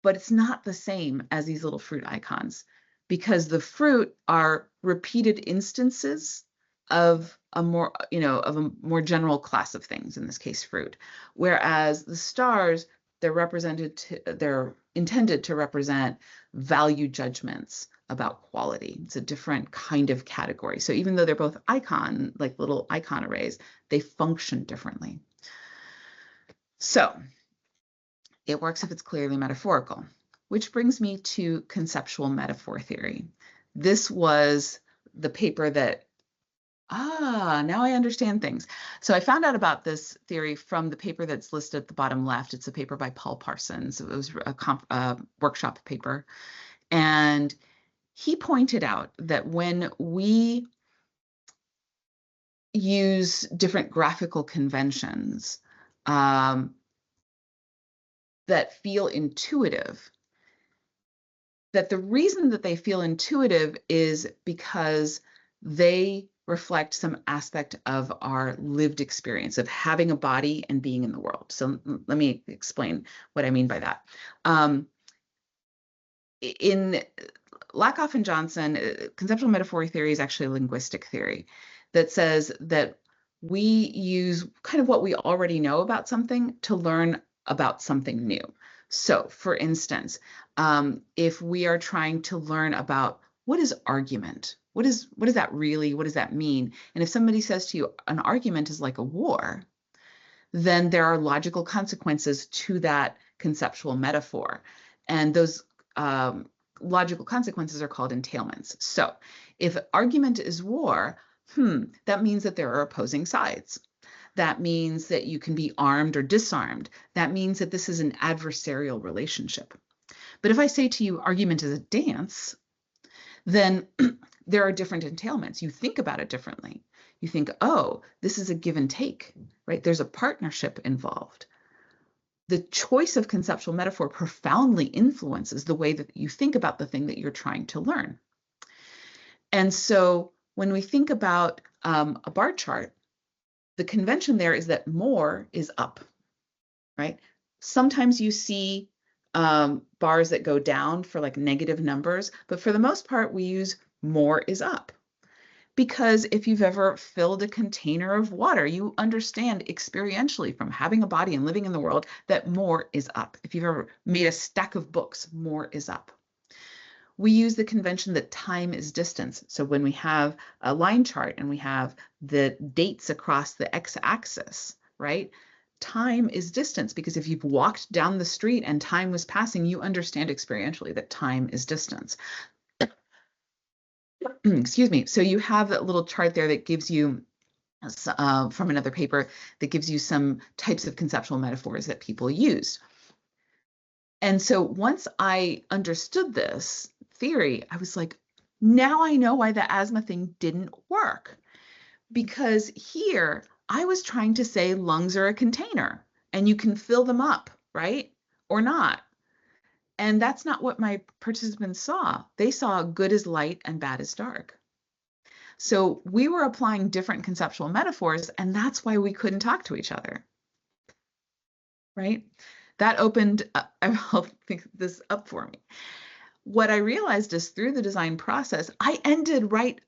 but it's not the same as these little fruit icons because the fruit are repeated instances of a more, of a more general class of things, in this case, fruit. Whereas the stars, they're intended to represent value judgments about quality. It's a different kind of category. So even though they're both icon, like little icon arrays, they function differently. So it works if it's clearly metaphorical, which brings me to conceptual metaphor theory. This was the paper that, now I understand things. So I found out about this theory from the paper that's listed at the bottom left. It's a paper by Paul Parsons. It was a workshop paper. And he pointed out that when we use different graphical conventions that feel intuitive, that the reason that they feel intuitive is because they reflect some aspect of our lived experience of having a body and being in the world. So let me explain what I mean by that. In Lakoff and Johnson, conceptual metaphor theory is actually a linguistic theory that says that we use kind of what we already know about something to learn about something new. So for instance, if we are trying to learn about what is argument, what is that really, what does that mean? And if somebody says to you, an argument is like a war, then there are logical consequences to that conceptual metaphor. And those logical consequences are called entailments. So if argument is war, that means that there are opposing sides. That means that you can be armed or disarmed. That means that this is an adversarial relationship. But if I say to you, argument is a dance, then there are different entailments. You think about it differently. You think, oh, this is a give and take, right? There's a partnership involved. The choice of conceptual metaphor profoundly influences the way that you think about the thing that you're trying to learn. And so when we think about a bar chart, the convention there is that more is up, right? Sometimes you see bars that go down for like negative numbers, but for the most part, we use more is up. Because if you've ever filled a container of water, you understand experientially from having a body and living in the world that more is up. If you've ever made a stack of books, more is up. We use the convention that time is distance. So when we have a line chart and we have the dates across the x-axis, right? Time is distance, because if you've walked down the street and time was passing, you understand experientially that time is distance. Excuse me. So you have that little chart there that gives you, from another paper, that gives you some types of conceptual metaphors that people use. And so once I understood this theory, I was like, now I know why the asthma thing didn't work. Because here I was trying to say lungs are a container and you can fill them up, right? Or not. And that's not what my participants saw. They saw good as light and bad as dark. So we were applying different conceptual metaphors, and that's why we couldn't talk to each other, right? That opened, I'll pick this up for me. What I realized is through the design process, I ended right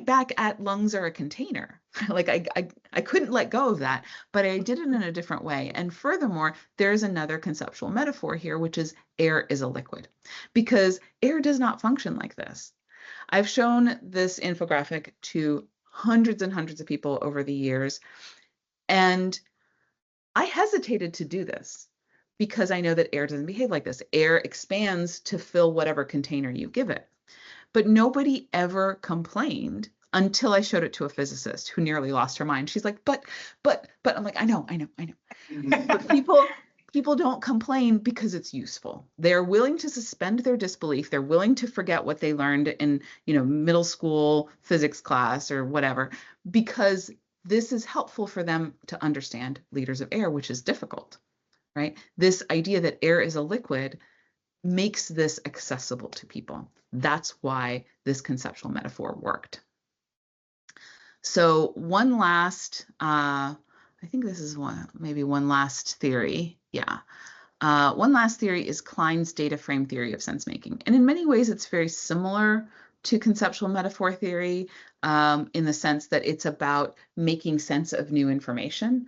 back at lungs are a container. Like I couldn't let go of that, but I did it in a different way. And furthermore, there's another conceptual metaphor here, which is air is a liquid, because air does not function like this. I've shown this infographic to hundreds and hundreds of people over the years, and I hesitated to do this because I know that air doesn't behave like this. Air expands to fill whatever container you give it. But nobody ever complained until I showed it to a physicist who nearly lost her mind. She's like, but I'm like, I know. But people don't complain because it's useful. They're willing to suspend their disbelief. They're willing to forget what they learned in, middle school physics class or whatever, because this is helpful for them to understand liters of air, which is difficult, right? This idea that air is a liquid makes this accessible to people. That's why this conceptual metaphor worked. So one last, I think this is maybe one last theory. Yeah. One last theory is Klein's data frame theory of sense making. And in many ways, it's very similar to conceptual metaphor theory in the sense that it's about making sense of new information.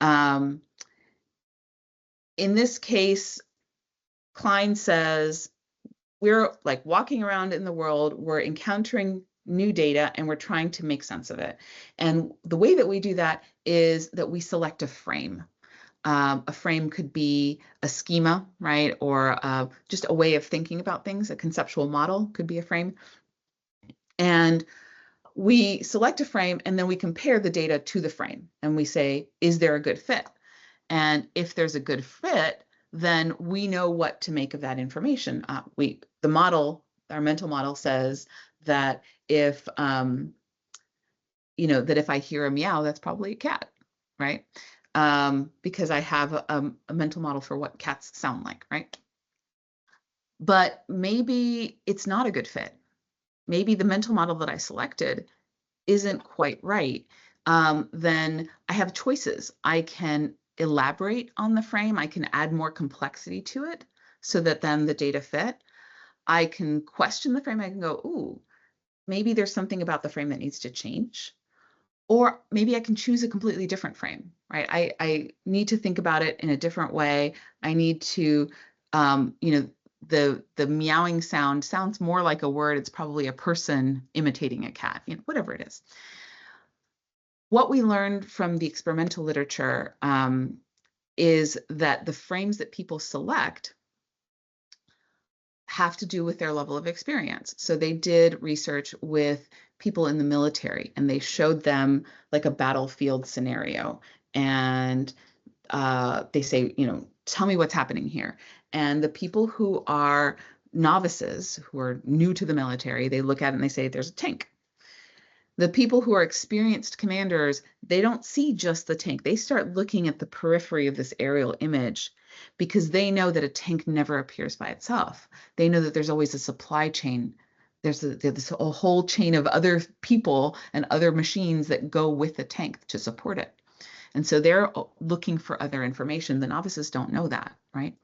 In this case, Klein says, we're like walking around in the world, we're encountering new data and we're trying to make sense of it. And the way that we do that is that we select a frame. A frame could be a schema, right? Or just a way of thinking about things. A conceptual model could be a frame. And we select a frame and then we compare the data to the frame and we say, is there a good fit? And if there's a good fit, then we know what to make of that information. The model, our mental model says that if, that if I hear a meow, that's probably a cat, right? Because I have a mental model for what cats sound like, right? But maybe it's not a good fit. Maybe the mental model that I selected isn't quite right, then I have choices. I can elaborate on the frame. I can add more complexity to it so that then the data fit. I can question the frame. I can go, ooh, maybe there's something about the frame that needs to change. Or maybe I can choose a completely different frame, right? I need to think about it in a different way. I need to, the meowing sound sounds more like a word. It's probably a person imitating a cat, whatever it is. What we learned from the experimental literature is that the frames that people select have to do with their level of experience. So they did research with people in the military, and they showed them like a battlefield scenario. And they say, tell me what's happening here. And the people who are novices, who are new to the military, they look at it and they say, there's a tank. The people who are experienced commanders, they don't see just the tank. They start looking at the periphery of this aerial image because they know that a tank never appears by itself. They know that there's always a supply chain. There's a whole chain of other people and other machines that go with the tank to support it. And so they're looking for other information. The novices don't know that, right?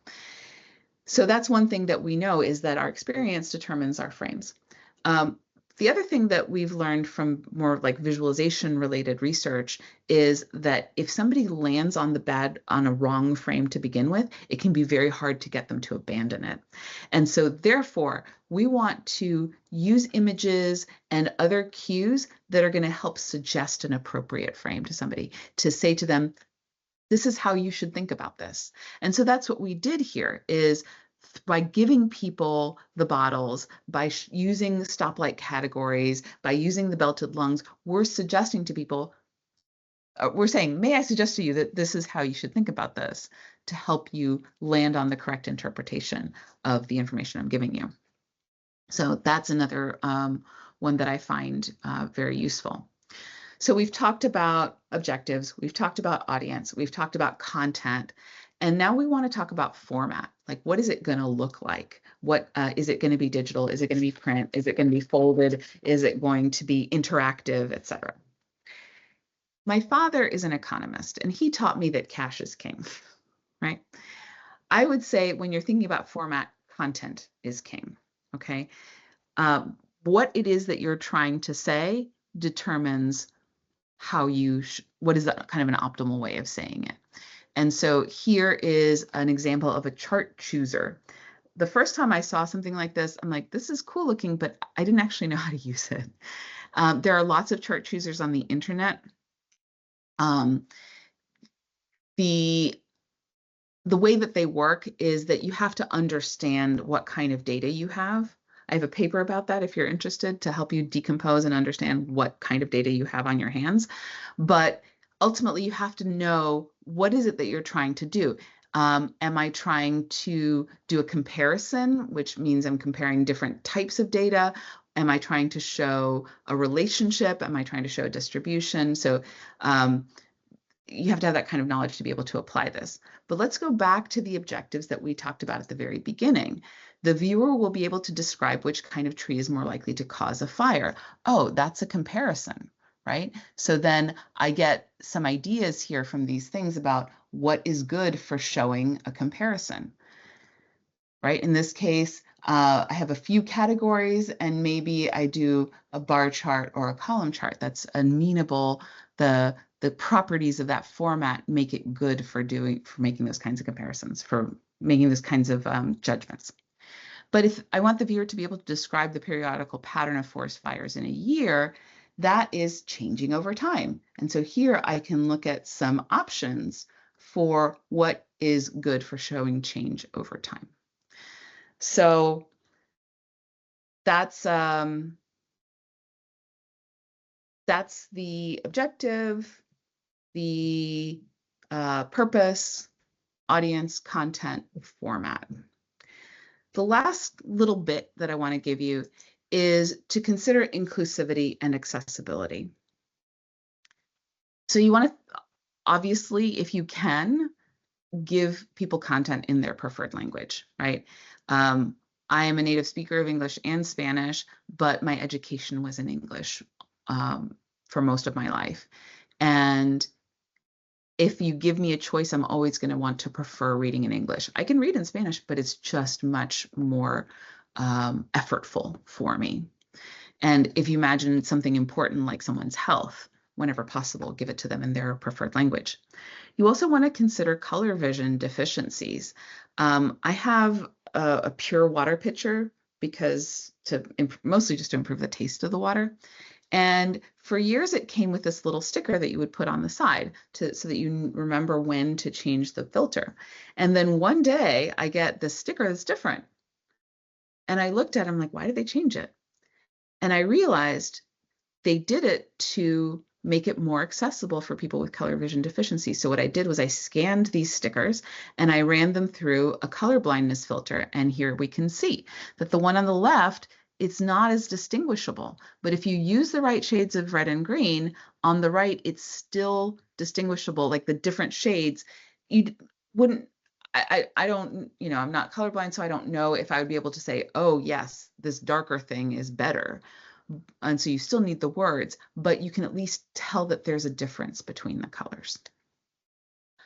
So that's one thing that we know, is that our experience determines our frames. The other thing that we've learned from more like visualization related research is that if somebody lands on a wrong frame to begin with, it can be very hard to get them to abandon it. And so therefore, we want to use images and other cues that are going to help suggest an appropriate frame to somebody, to say to them, this is how you should think about this. And so that's what we did here, is by giving people the bottles, by using the stoplight categories, by using the belted lungs, we're suggesting to people, we're saying, may I suggest to you that this is how you should think about this, to help you land on the correct interpretation of the information I'm giving you. So that's another one that I find very useful. So we've talked about objectives, we've talked about audience, we've talked about content, and now we want to talk about format. Like, what is it going to look like? What is it going to be digital? Is it going to be print? Is it going to be folded? Is it going to be interactive, etc.? My father is an economist, and he taught me that cash is king, right? I would say when you're thinking about format, content is king, okay? What it is that you're trying to say determines how what is that kind of an optimal way of saying it. And so here is an example of a chart chooser. The first time I saw something like this, I'm like, this is cool looking, but I didn't actually know how to use it. There are lots of chart choosers on the internet. The way that they work is that you have to understand what kind of data you have. I have a paper about that if you're interested, to help you decompose and understand what kind of data you have on your hands. But ultimately, you have to know, what is it that you're trying to do? Am I trying to do a comparison, which means I'm comparing different types of data? Am I trying to show a relationship? Am I trying to show a distribution? So you have to have that kind of knowledge to be able to apply this. But let's go back to the objectives that we talked about at the very beginning. The viewer will be able to describe which kind of tree is more likely to cause a fire. Oh, that's a comparison, right? So then I get some ideas here from these things about what is good for showing a comparison, right? In this case, I have a few categories, and maybe I do a bar chart or a column chart that's amenable. The properties of that format make it good for making those kinds of comparisons, for making those kinds of judgments. But if I want the viewer to be able to describe the periodical pattern of forest fires in a year, that is changing over time. And so here I can look at some options for what is good for showing change over time. So that's the objective, the purpose, audience, content, format. The last little bit that I want to give you is to consider inclusivity and accessibility. So you want to, obviously, if you can, give people content in their preferred language, right? I am a native speaker of English and Spanish, but my education was in English. for most of my life. And if you give me a choice, I'm always going to want to prefer reading in English. I can read in Spanish, but it's just much more effortful for me. And if you imagine something important like someone's health, whenever possible, give it to them in their preferred language. You also want to consider color vision deficiencies. I have a pure water pitcher because mostly just to improve the taste of the water. And for years, it came with this little sticker that you would put on the side so that you remember when to change the filter. And then one day I get this sticker that's different. And I looked at it, I'm like, why did they change it? And I realized they did it to make it more accessible for people with color vision deficiency. So what I did was I scanned these stickers and I ran them through a color blindness filter. And here we can see that the one on the left, it's not as distinguishable. But if you use the right shades of red and green, on the right, it's still distinguishable, like the different shades. You wouldn't, I don't, I'm not colorblind, so I don't know if I would be able to say, oh, yes, this darker thing is better. And so you still need the words, but you can at least tell that there's a difference between the colors.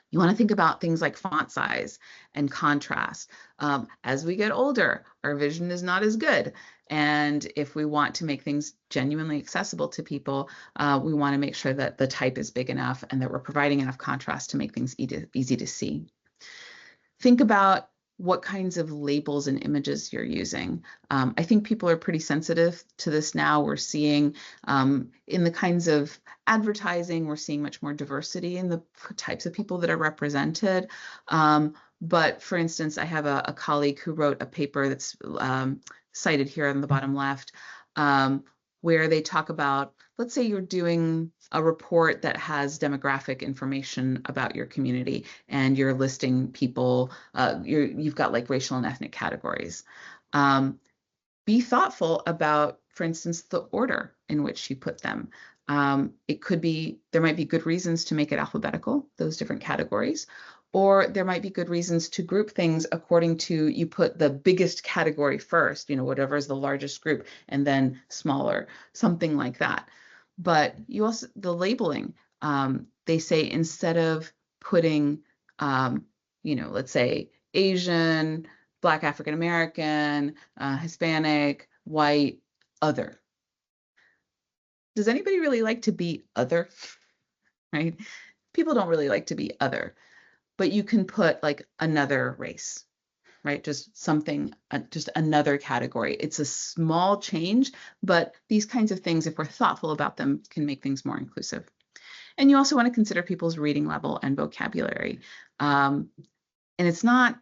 You want to think about things like font size and contrast. As we get older, our vision is not as good. And if we want to make things genuinely accessible to people, we want to make sure that the type is big enough and that we're providing enough contrast to make things easy to see. Think about what kinds of labels and images you're using. I think people are pretty sensitive to this now. We're seeing in the kinds of advertising, we're seeing much more diversity in the types of people that are represented. But for instance, I have a colleague who wrote a paper that's cited here on the bottom left, where they talk about, let's say you're doing a report that has demographic information about your community and you're listing people, you've got like racial and ethnic categories. Be thoughtful about, for instance, the order in which you put them. It could be, there might be good reasons to make it alphabetical, those different categories, or there might be good reasons to group things according to, you put the biggest category first, whatever is the largest group, and then smaller, something like that. But you also, the labeling, they say instead of putting, let's say Asian, Black African American, Hispanic, white, other. Does anybody really like to be other? Right? People don't really like to be other, but you can put like another race, right? Just something, just another category. It's a small change, but these kinds of things, if we're thoughtful about them, can make things more inclusive. And you also want to consider people's reading level and vocabulary. And it's not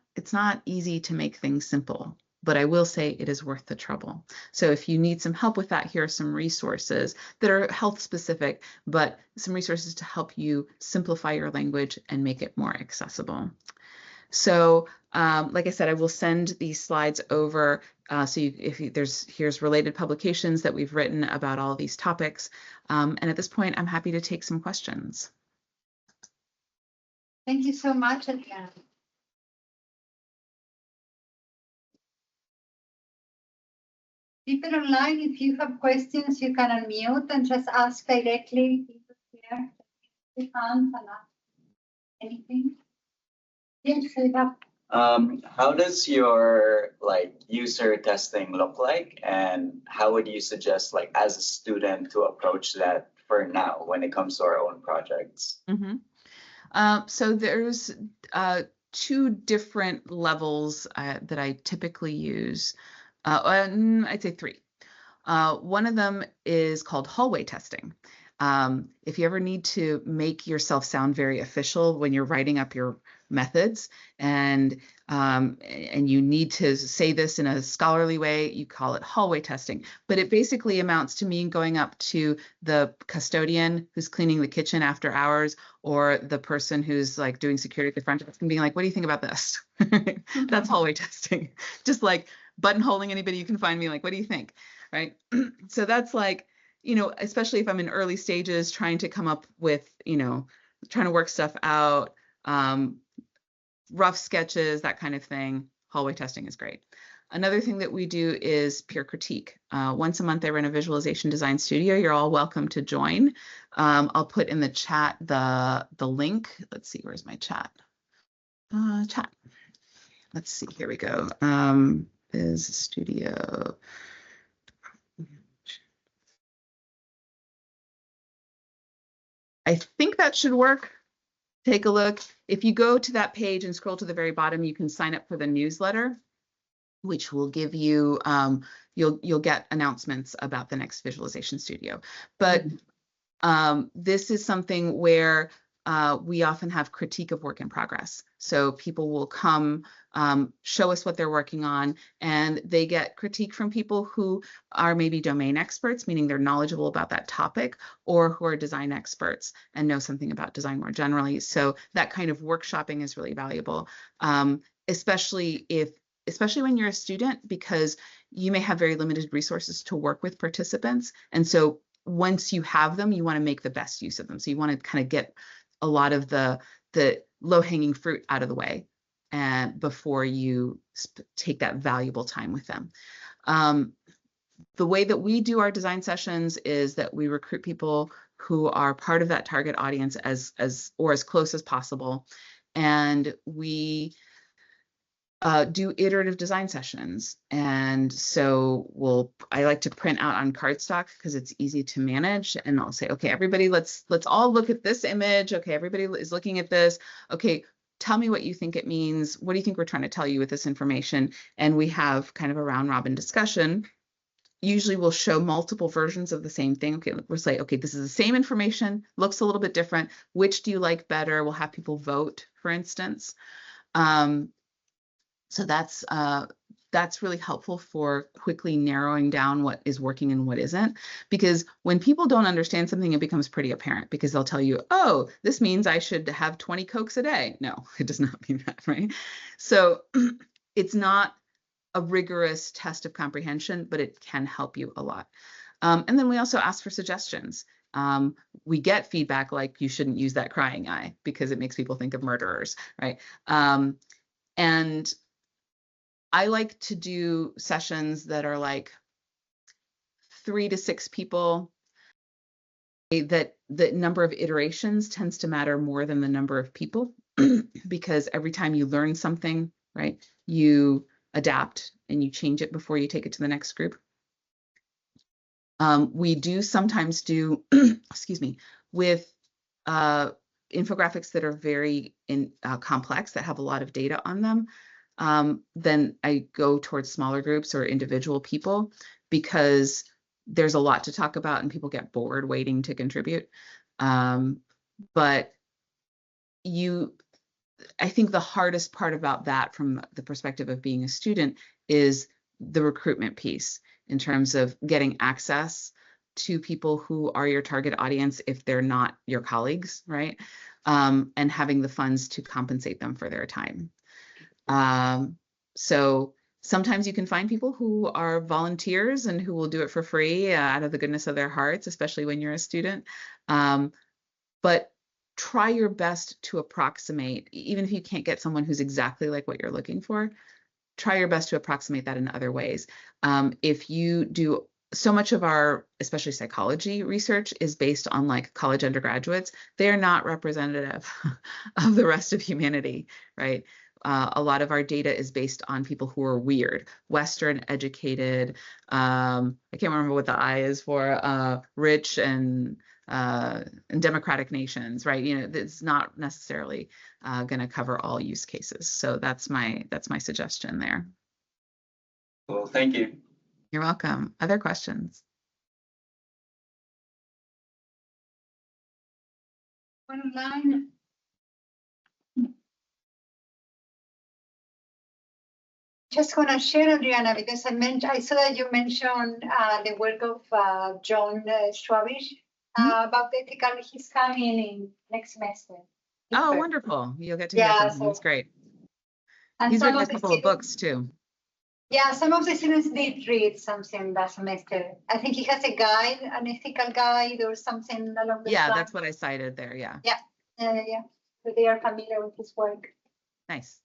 easy to make things simple, but I will say it is worth the trouble. So if you need some help with that, here are some resources that are health specific, but some resources to help you simplify your language and make it more accessible. So like I said, I will send these slides over. So here's related publications that we've written about all these topics. And at this point, I'm happy to take some questions. Thank you so much, Adriana. People online, if you have questions, you can unmute and just ask directly. People here, the hands and ask anything. Yes, we have. How does your user testing look like, and how would you suggest as a student to approach that for now when it comes to our own projects? Mm-hmm. So there's two different levels that I typically use. I'd say three. One of them is called hallway testing. If you ever need to make yourself sound very official when you're writing up your methods and you need to say this in a scholarly way, you call it hallway testing. But it basically amounts to me going up to the custodian who's cleaning the kitchen after hours, or the person who's doing security at the front desk and being like, what do you think about this? That's hallway testing. Just buttonholing anybody you can find, me what do you think? Right? So that's especially if I'm in early stages trying to come up with, trying to work stuff out, rough sketches, that kind of thing, hallway testing is great. Another thing that we do is peer critique. Once a month, I run a visualization design studio. You're all welcome to join. I'll put in the chat the link. Let's see, where's my chat? Chat. Let's see, here we go. Is studio. I think that should work. Take a look. If you go to that page and scroll to the very bottom, you can sign up for the newsletter, which will give you, you'll get announcements about the next visualization studio. But this is something where we often have critique of work in progress. So people will come, show us what they're working on, and they get critique from people who are maybe domain experts, meaning they're knowledgeable about that topic, or who are design experts and know something about design more generally. So that kind of workshopping is really valuable, especially when you're a student, because you may have very limited resources to work with participants. And so once you have them, you want to make the best use of them. So you want to kind of get a lot of the low-hanging fruit out of the way and before you take that valuable time with them. The way that we do our design sessions is that we recruit people who are part of that target audience as close as possible. And we do iterative design sessions. And so I like to print out on cardstock because it's easy to manage. And I'll say, okay, everybody, let's all look at this image. Okay, everybody is looking at this. Okay, tell me what you think it means. What do you think we're trying to tell you with this information? And we have kind of a round robin discussion. Usually we'll show multiple versions of the same thing. Okay, we'll say, okay, this is the same information, looks a little bit different. Which do you like better? We'll have people vote, for instance. So that's really helpful for quickly narrowing down what is working and what isn't. Because when people don't understand something, it becomes pretty apparent, because they'll tell you, oh, this means I should have 20 Cokes a day. No, it does not mean that, right? So it's not a rigorous test of comprehension, but it can help you a lot. And then we also ask for suggestions. We get feedback like, you shouldn't use that crying eye because it makes people think of murderers, right? And I like to do sessions that are like 3 to 6 people. That the number of iterations tends to matter more than the number of people, because every time you learn something, right, you adapt and you change it before you take it to the next group. We do sometimes do, excuse me, with infographics that are very complex, that have a lot of data on them. Then I go towards smaller groups or individual people, because there's a lot to talk about and people get bored waiting to contribute. But I think the hardest part about that from the perspective of being a student is the recruitment piece, in terms of getting access to people who are your target audience if they're not your colleagues, right? And having the funds to compensate them for their time. So sometimes you can find people who are volunteers and who will do it for free out of the goodness of their hearts, especially when you're a student. But try your best to approximate, even if you can't get someone who's exactly like what you're looking for, try your best to approximate that in other ways. If you do, so much of our, especially psychology research, is based on like college undergraduates. They are not representative of the rest of humanity, right? A lot of our data is based on people who are weird, Western educated, I can't remember what the I is for, rich and democratic nations, right? You know, it's not necessarily going to cover all use cases. So that's my suggestion there. Well, thank you. You're welcome. Other questions? Online. Just want to share, Adriana, because I saw that you mentioned the work of John Schwabish about ethical. He's coming in next semester. Oh, wonderful. You'll get to hear from him. That's great. And he's written a couple of books too. Yeah, some of the students did read something that semester. I think he has a guide, an ethical guide or something along the lines. That's what I cited there, yeah. Yeah. So they are familiar with his work. Nice.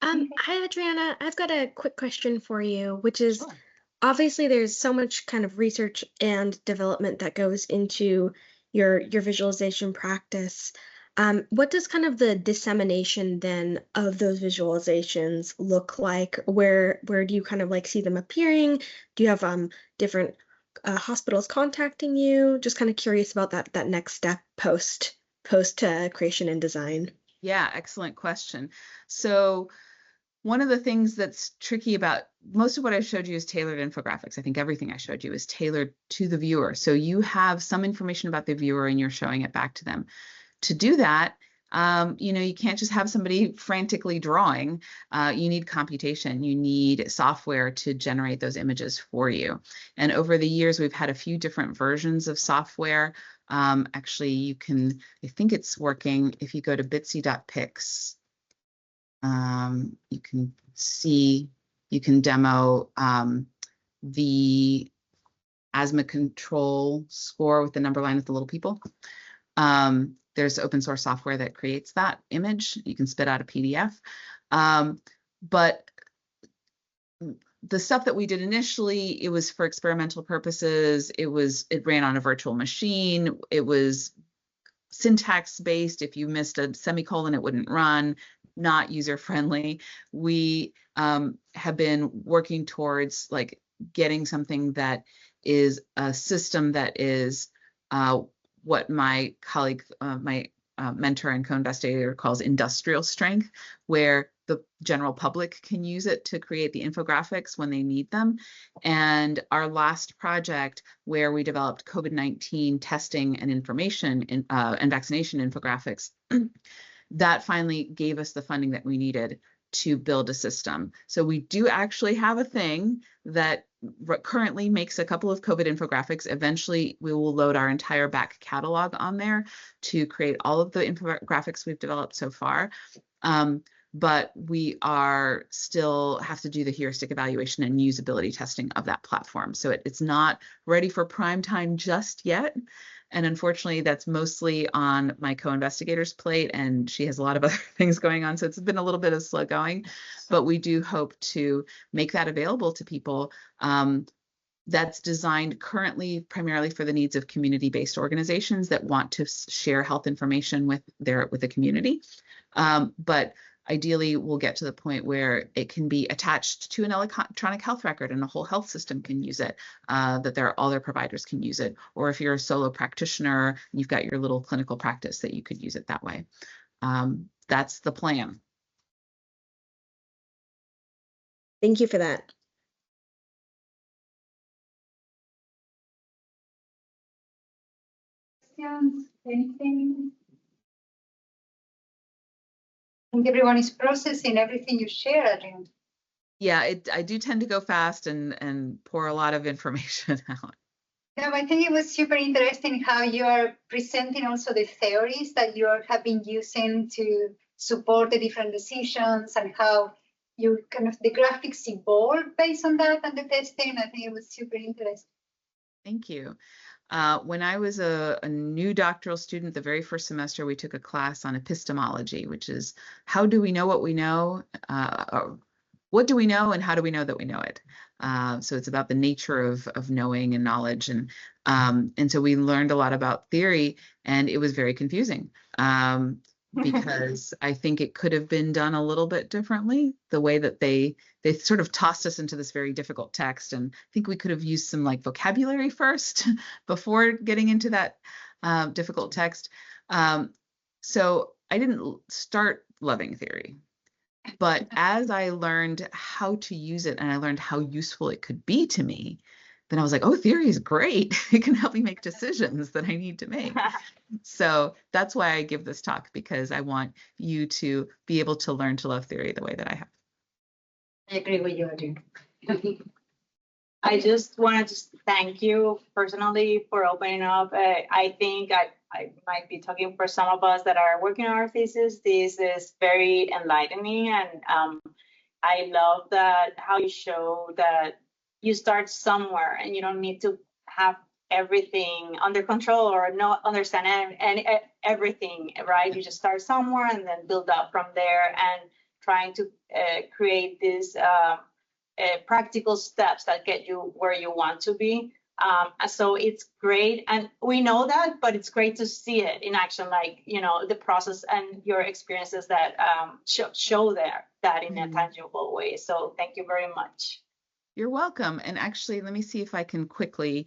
Hi, Adriana. I've got a quick question for you, which is Sure. obviously there's so much kind of research and development that goes into your visualization practice. What does kind of the dissemination then of those visualizations look like? Where do you kind of like see them appearing? Do you have different hospitals contacting you? Just kind of curious about that next step post creation and design. Yeah, excellent question. So one of the things that's tricky about most of what I showed you is tailored infographics. I think everything I showed you is tailored to the viewer. So you have some information about the viewer and you're showing it back to them. To do that, you can't just have somebody frantically drawing. You need computation. You need software to generate those images for you. And over the years, we've had a few different versions of software. Actually, I think it's working if you go to bitsy.pix. You can demo the asthma control score with the number line with the little people. There's open source software that creates that image. You can spit out a PDF. But the stuff that we did initially, it was for experimental purposes. It ran on a virtual machine. It was syntax based. If you missed a semicolon, it wouldn't run. Not user friendly. We have been working towards like getting something that is a system that is what my colleague, my mentor and co-investigator calls industrial strength, where the general public can use it to create the infographics when they need them. And our last project where we developed COVID-19 testing and information and vaccination infographics, that finally gave us the funding that we needed to build a system. So we do actually have a thing that currently makes a couple of COVID infographics. Eventually, we will load our entire back catalog on there to create all of the infographics we've developed so far. But we are still have to do the heuristic evaluation and usability testing of that platform. So it's not ready for prime time just yet. And unfortunately, that's mostly on my co-investigator's plate, and she has a lot of other things going on. So it's been a little bit of slow going, but we do hope to make that available to people. That's designed currently primarily for the needs of community-based organizations that want to share health information with the community. But ideally, we'll get to the point where it can be attached to an electronic health record and a whole health system can use it, that all their providers can use it. Or if you're a solo practitioner, you've got your little clinical practice that you could use it that way. That's the plan. Thank you for that. Questions? Anything? I think everyone is processing everything you share, Adriana. Yeah, I do tend to go fast and pour a lot of information out. No, I think it was super interesting how you are presenting also the theories that have been using to support the different decisions and how you the graphics evolve based on that and the testing. I think it was super interesting. Thank you. When I was a new doctoral student, the very first semester, we took a class on epistemology, which is how do we know what we know? What do we know and how do we know that we know it? So it's about the nature of knowing and knowledge. And so we learned a lot about theory, and it was very confusing because I think it could have been done a little bit differently, the way that they sort of tossed us into this very difficult text. And I think we could have used some like vocabulary first before getting into that difficult text. So I didn't start loving theory. But as I learned how to use it and I learned how useful it could be to me, then I was like, oh, theory is great. It can help me make decisions that I need to make. So that's why I give this talk, because I want you to be able to learn to love theory the way that I have. I agree with you, Adriana. I just wanted to thank you personally for opening up. I think I might be talking for some of us that are working on our thesis. This is very enlightening, and I love that how you show that you start somewhere and you don't need to have everything under control or not understand everything, right? You just start somewhere and then build up from there. And trying to create these practical steps that get you where you want to be. So it's great, and we know that, but it's great to see it in action, like, you know, the process and your experiences that show that in a tangible way. So thank you very much. You're welcome. And actually, let me see if I can quickly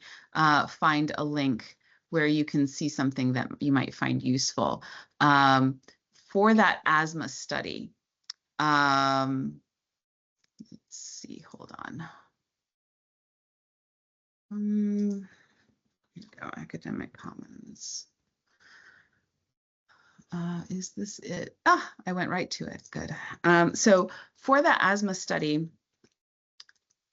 find a link where you can see something that you might find useful. For that asthma study, let's see, hold on. Here we go, academic commons. Is this it? I went right to it, good. So for the asthma study,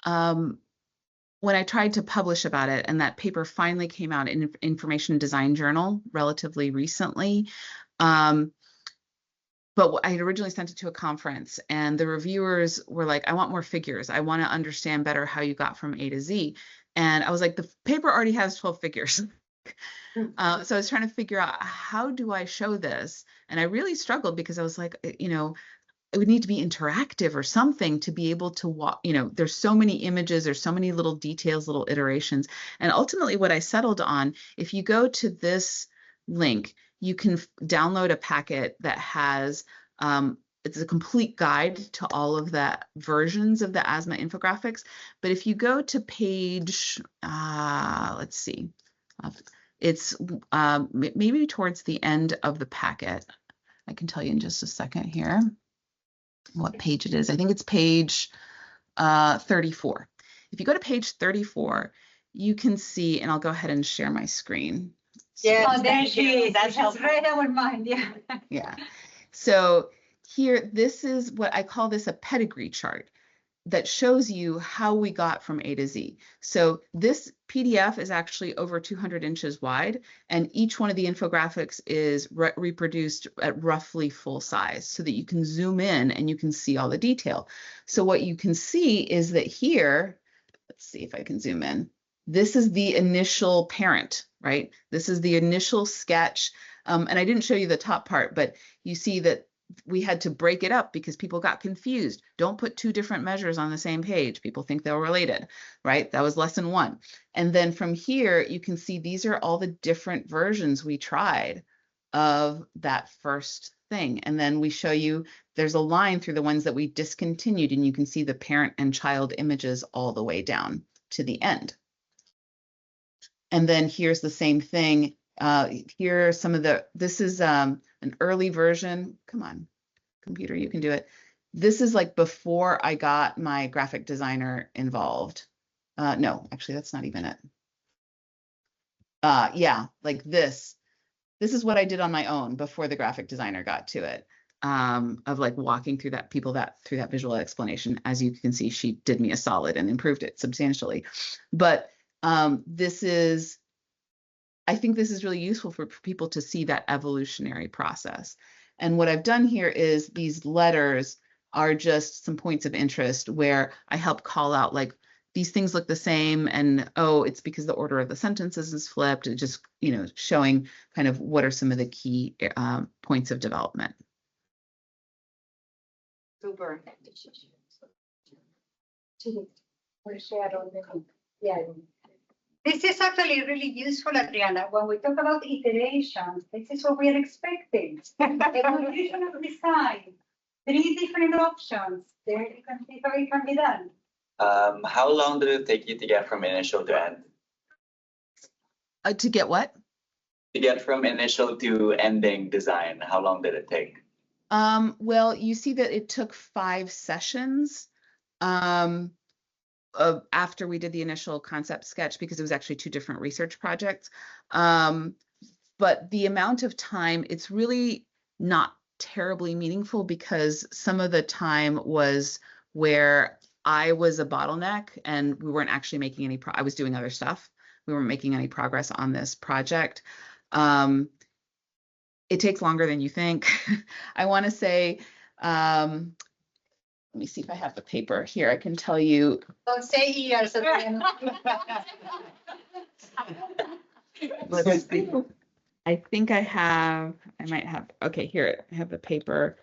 when I tried to publish about it, and that paper finally came out in Information Design Journal relatively recently, but I had originally sent it to a conference, and the reviewers were like, I want more figures. I want to understand better how you got from A to Z. And I was like, the paper already has 12 figures. So I was trying to figure out, how do I show this? And I really struggled because I was like, you know, it would need to be interactive or something to be able to walk, you know, there's so many images, there's so many little details, little iterations. And ultimately what I settled on, if you go to this link, you can download a packet that has, it's a complete guide to all of the versions of the asthma infographics. But if you go to page, let's see, it's maybe towards the end of the packet. I can tell you in just a second here what page it is. I think it's page 34. If you go to page 34, you can see, and I'll go ahead and share my screen. Yeah, Oh, there she is. That's She's read our mind, yeah. Yeah. So here, this is what I call this a pedigree chart that shows you how we got from A to Z. So this PDF is actually over 200 inches wide, and each one of the infographics is reproduced at roughly full size so that you can zoom in and you can see all the detail. So what you can see is that here, let's see if I can zoom in. This is the initial parent, right? This is the initial sketch. And I didn't show you the top part, but you see that we had to break it up because people got confused. Don't put two different measures on the same page. People think they're related, right? That was lesson 1. And then from here, you can see these are all the different versions we tried of that first thing. And then we show you there's a line through the ones that we discontinued, and you can see the parent and child images all the way down to the end. And then here's the same thing. Here are some of the, this is an early version. Come on, computer, you can do it. This is like before I got my graphic designer involved. No, actually, that's not even it. Yeah, like this. This is what I did on my own before the graphic designer got to it. Of like walking through that through that visual explanation. As you can see, she did me a solid and improved it substantially. But this is, I think this is really useful for people to see that evolutionary process. And what I've done here is these letters are just some points of interest where I help call out like these things look the same, and oh, it's because the order of the sentences is flipped. It just, you know, showing kind of what are some of the key points of development. Super. Yeah. This is actually really useful, Adriana. When we talk about iterations, this is what we are expecting. Evolution of design, 3 different options. There you can see how it can be done. How long did it take you to get from initial to end? To get what? To get from initial to ending design, how long did it take? Well, you see that it took 5 sessions. After we did the initial concept sketch, because it was actually 2 different research projects. But the amount of time, it's really not terribly meaningful because some of the time was where I was a bottleneck and we weren't actually making any, I was doing other stuff. We weren't making any progress on this project. It takes longer than you think. I want to say, let me see if I have the paper here. I can tell you. Don't say years. Let's see. I think I might have, okay, here, I have the paper.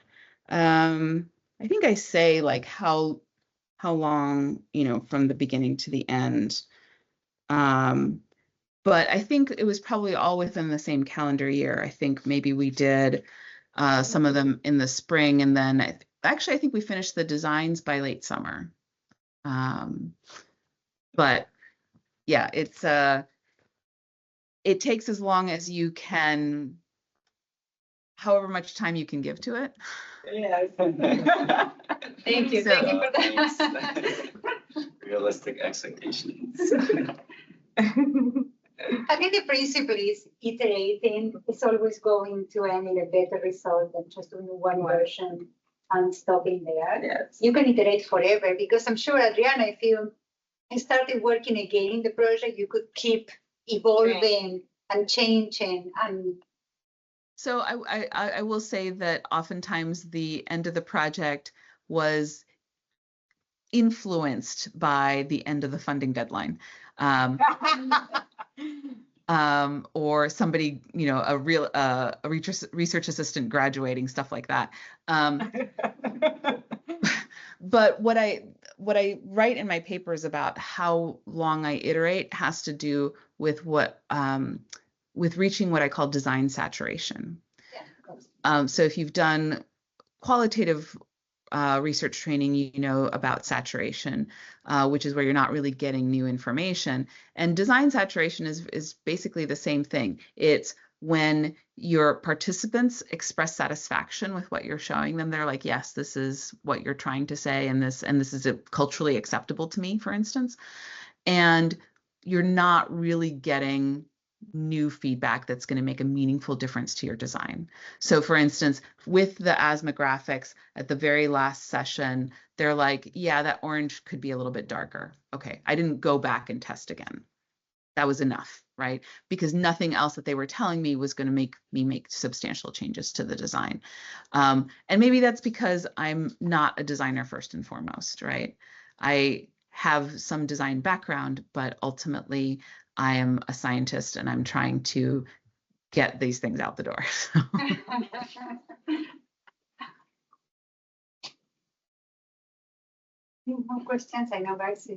I think I say like how long, you know, from the beginning to the end. But I think it was probably all within the same calendar year. I think maybe we did some of them in the spring, and then actually I think we finished the designs by late summer. But yeah, it takes as long as you can, however much time you can give to it. Yeah. Thank you. So- Thank you for that. Thanks. Realistic expectations. I think the principle is iterating. It's always going to end in a better result than just doing one version and stopping there. Yes. You can iterate forever, because I'm sure, Adriana, if you started working again in the project, you could keep evolving and changing. And So I will say that oftentimes the end of the project was influenced by the end of the funding deadline. Or somebody, you know, a research assistant graduating, stuff like that. But what I write in my papers about how long I iterate has to do with with reaching what I call design saturation. yeah, of course. So if you've done qualitative research training, you know about saturation, which is where you're not really getting new information. And design saturation is basically the same thing. It's when your participants express satisfaction with what you're showing them. They're like, yes, this is what you're trying to say, and this is culturally acceptable to me, for instance. And you're not really getting new feedback that's going to make a meaningful difference to your design. So for instance, with the asthma graphics at the very last session, they're like, yeah, that orange could be a little bit darker. Okay, I didn't go back and test again. That was enough, right? Because nothing else that they were telling me was going to make me make substantial changes to the design. And maybe that's because I'm not a designer first and foremost, right? I have some design background, but ultimately I am a scientist and I'm trying to get these things out the door. More questions? I know, guys.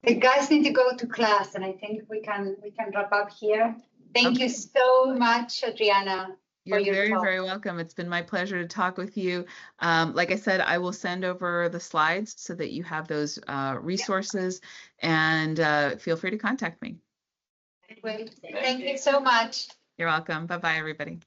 The guys need to go to class, and I think we can wrap up here. Thank you so much, Adriana. You're your very, talk. very welcome. It's been my pleasure to talk with you. Like I said, I will send over the slides so that you have those resources, and feel free to contact me. Great. Thank you so much. You're welcome. Bye-bye, everybody.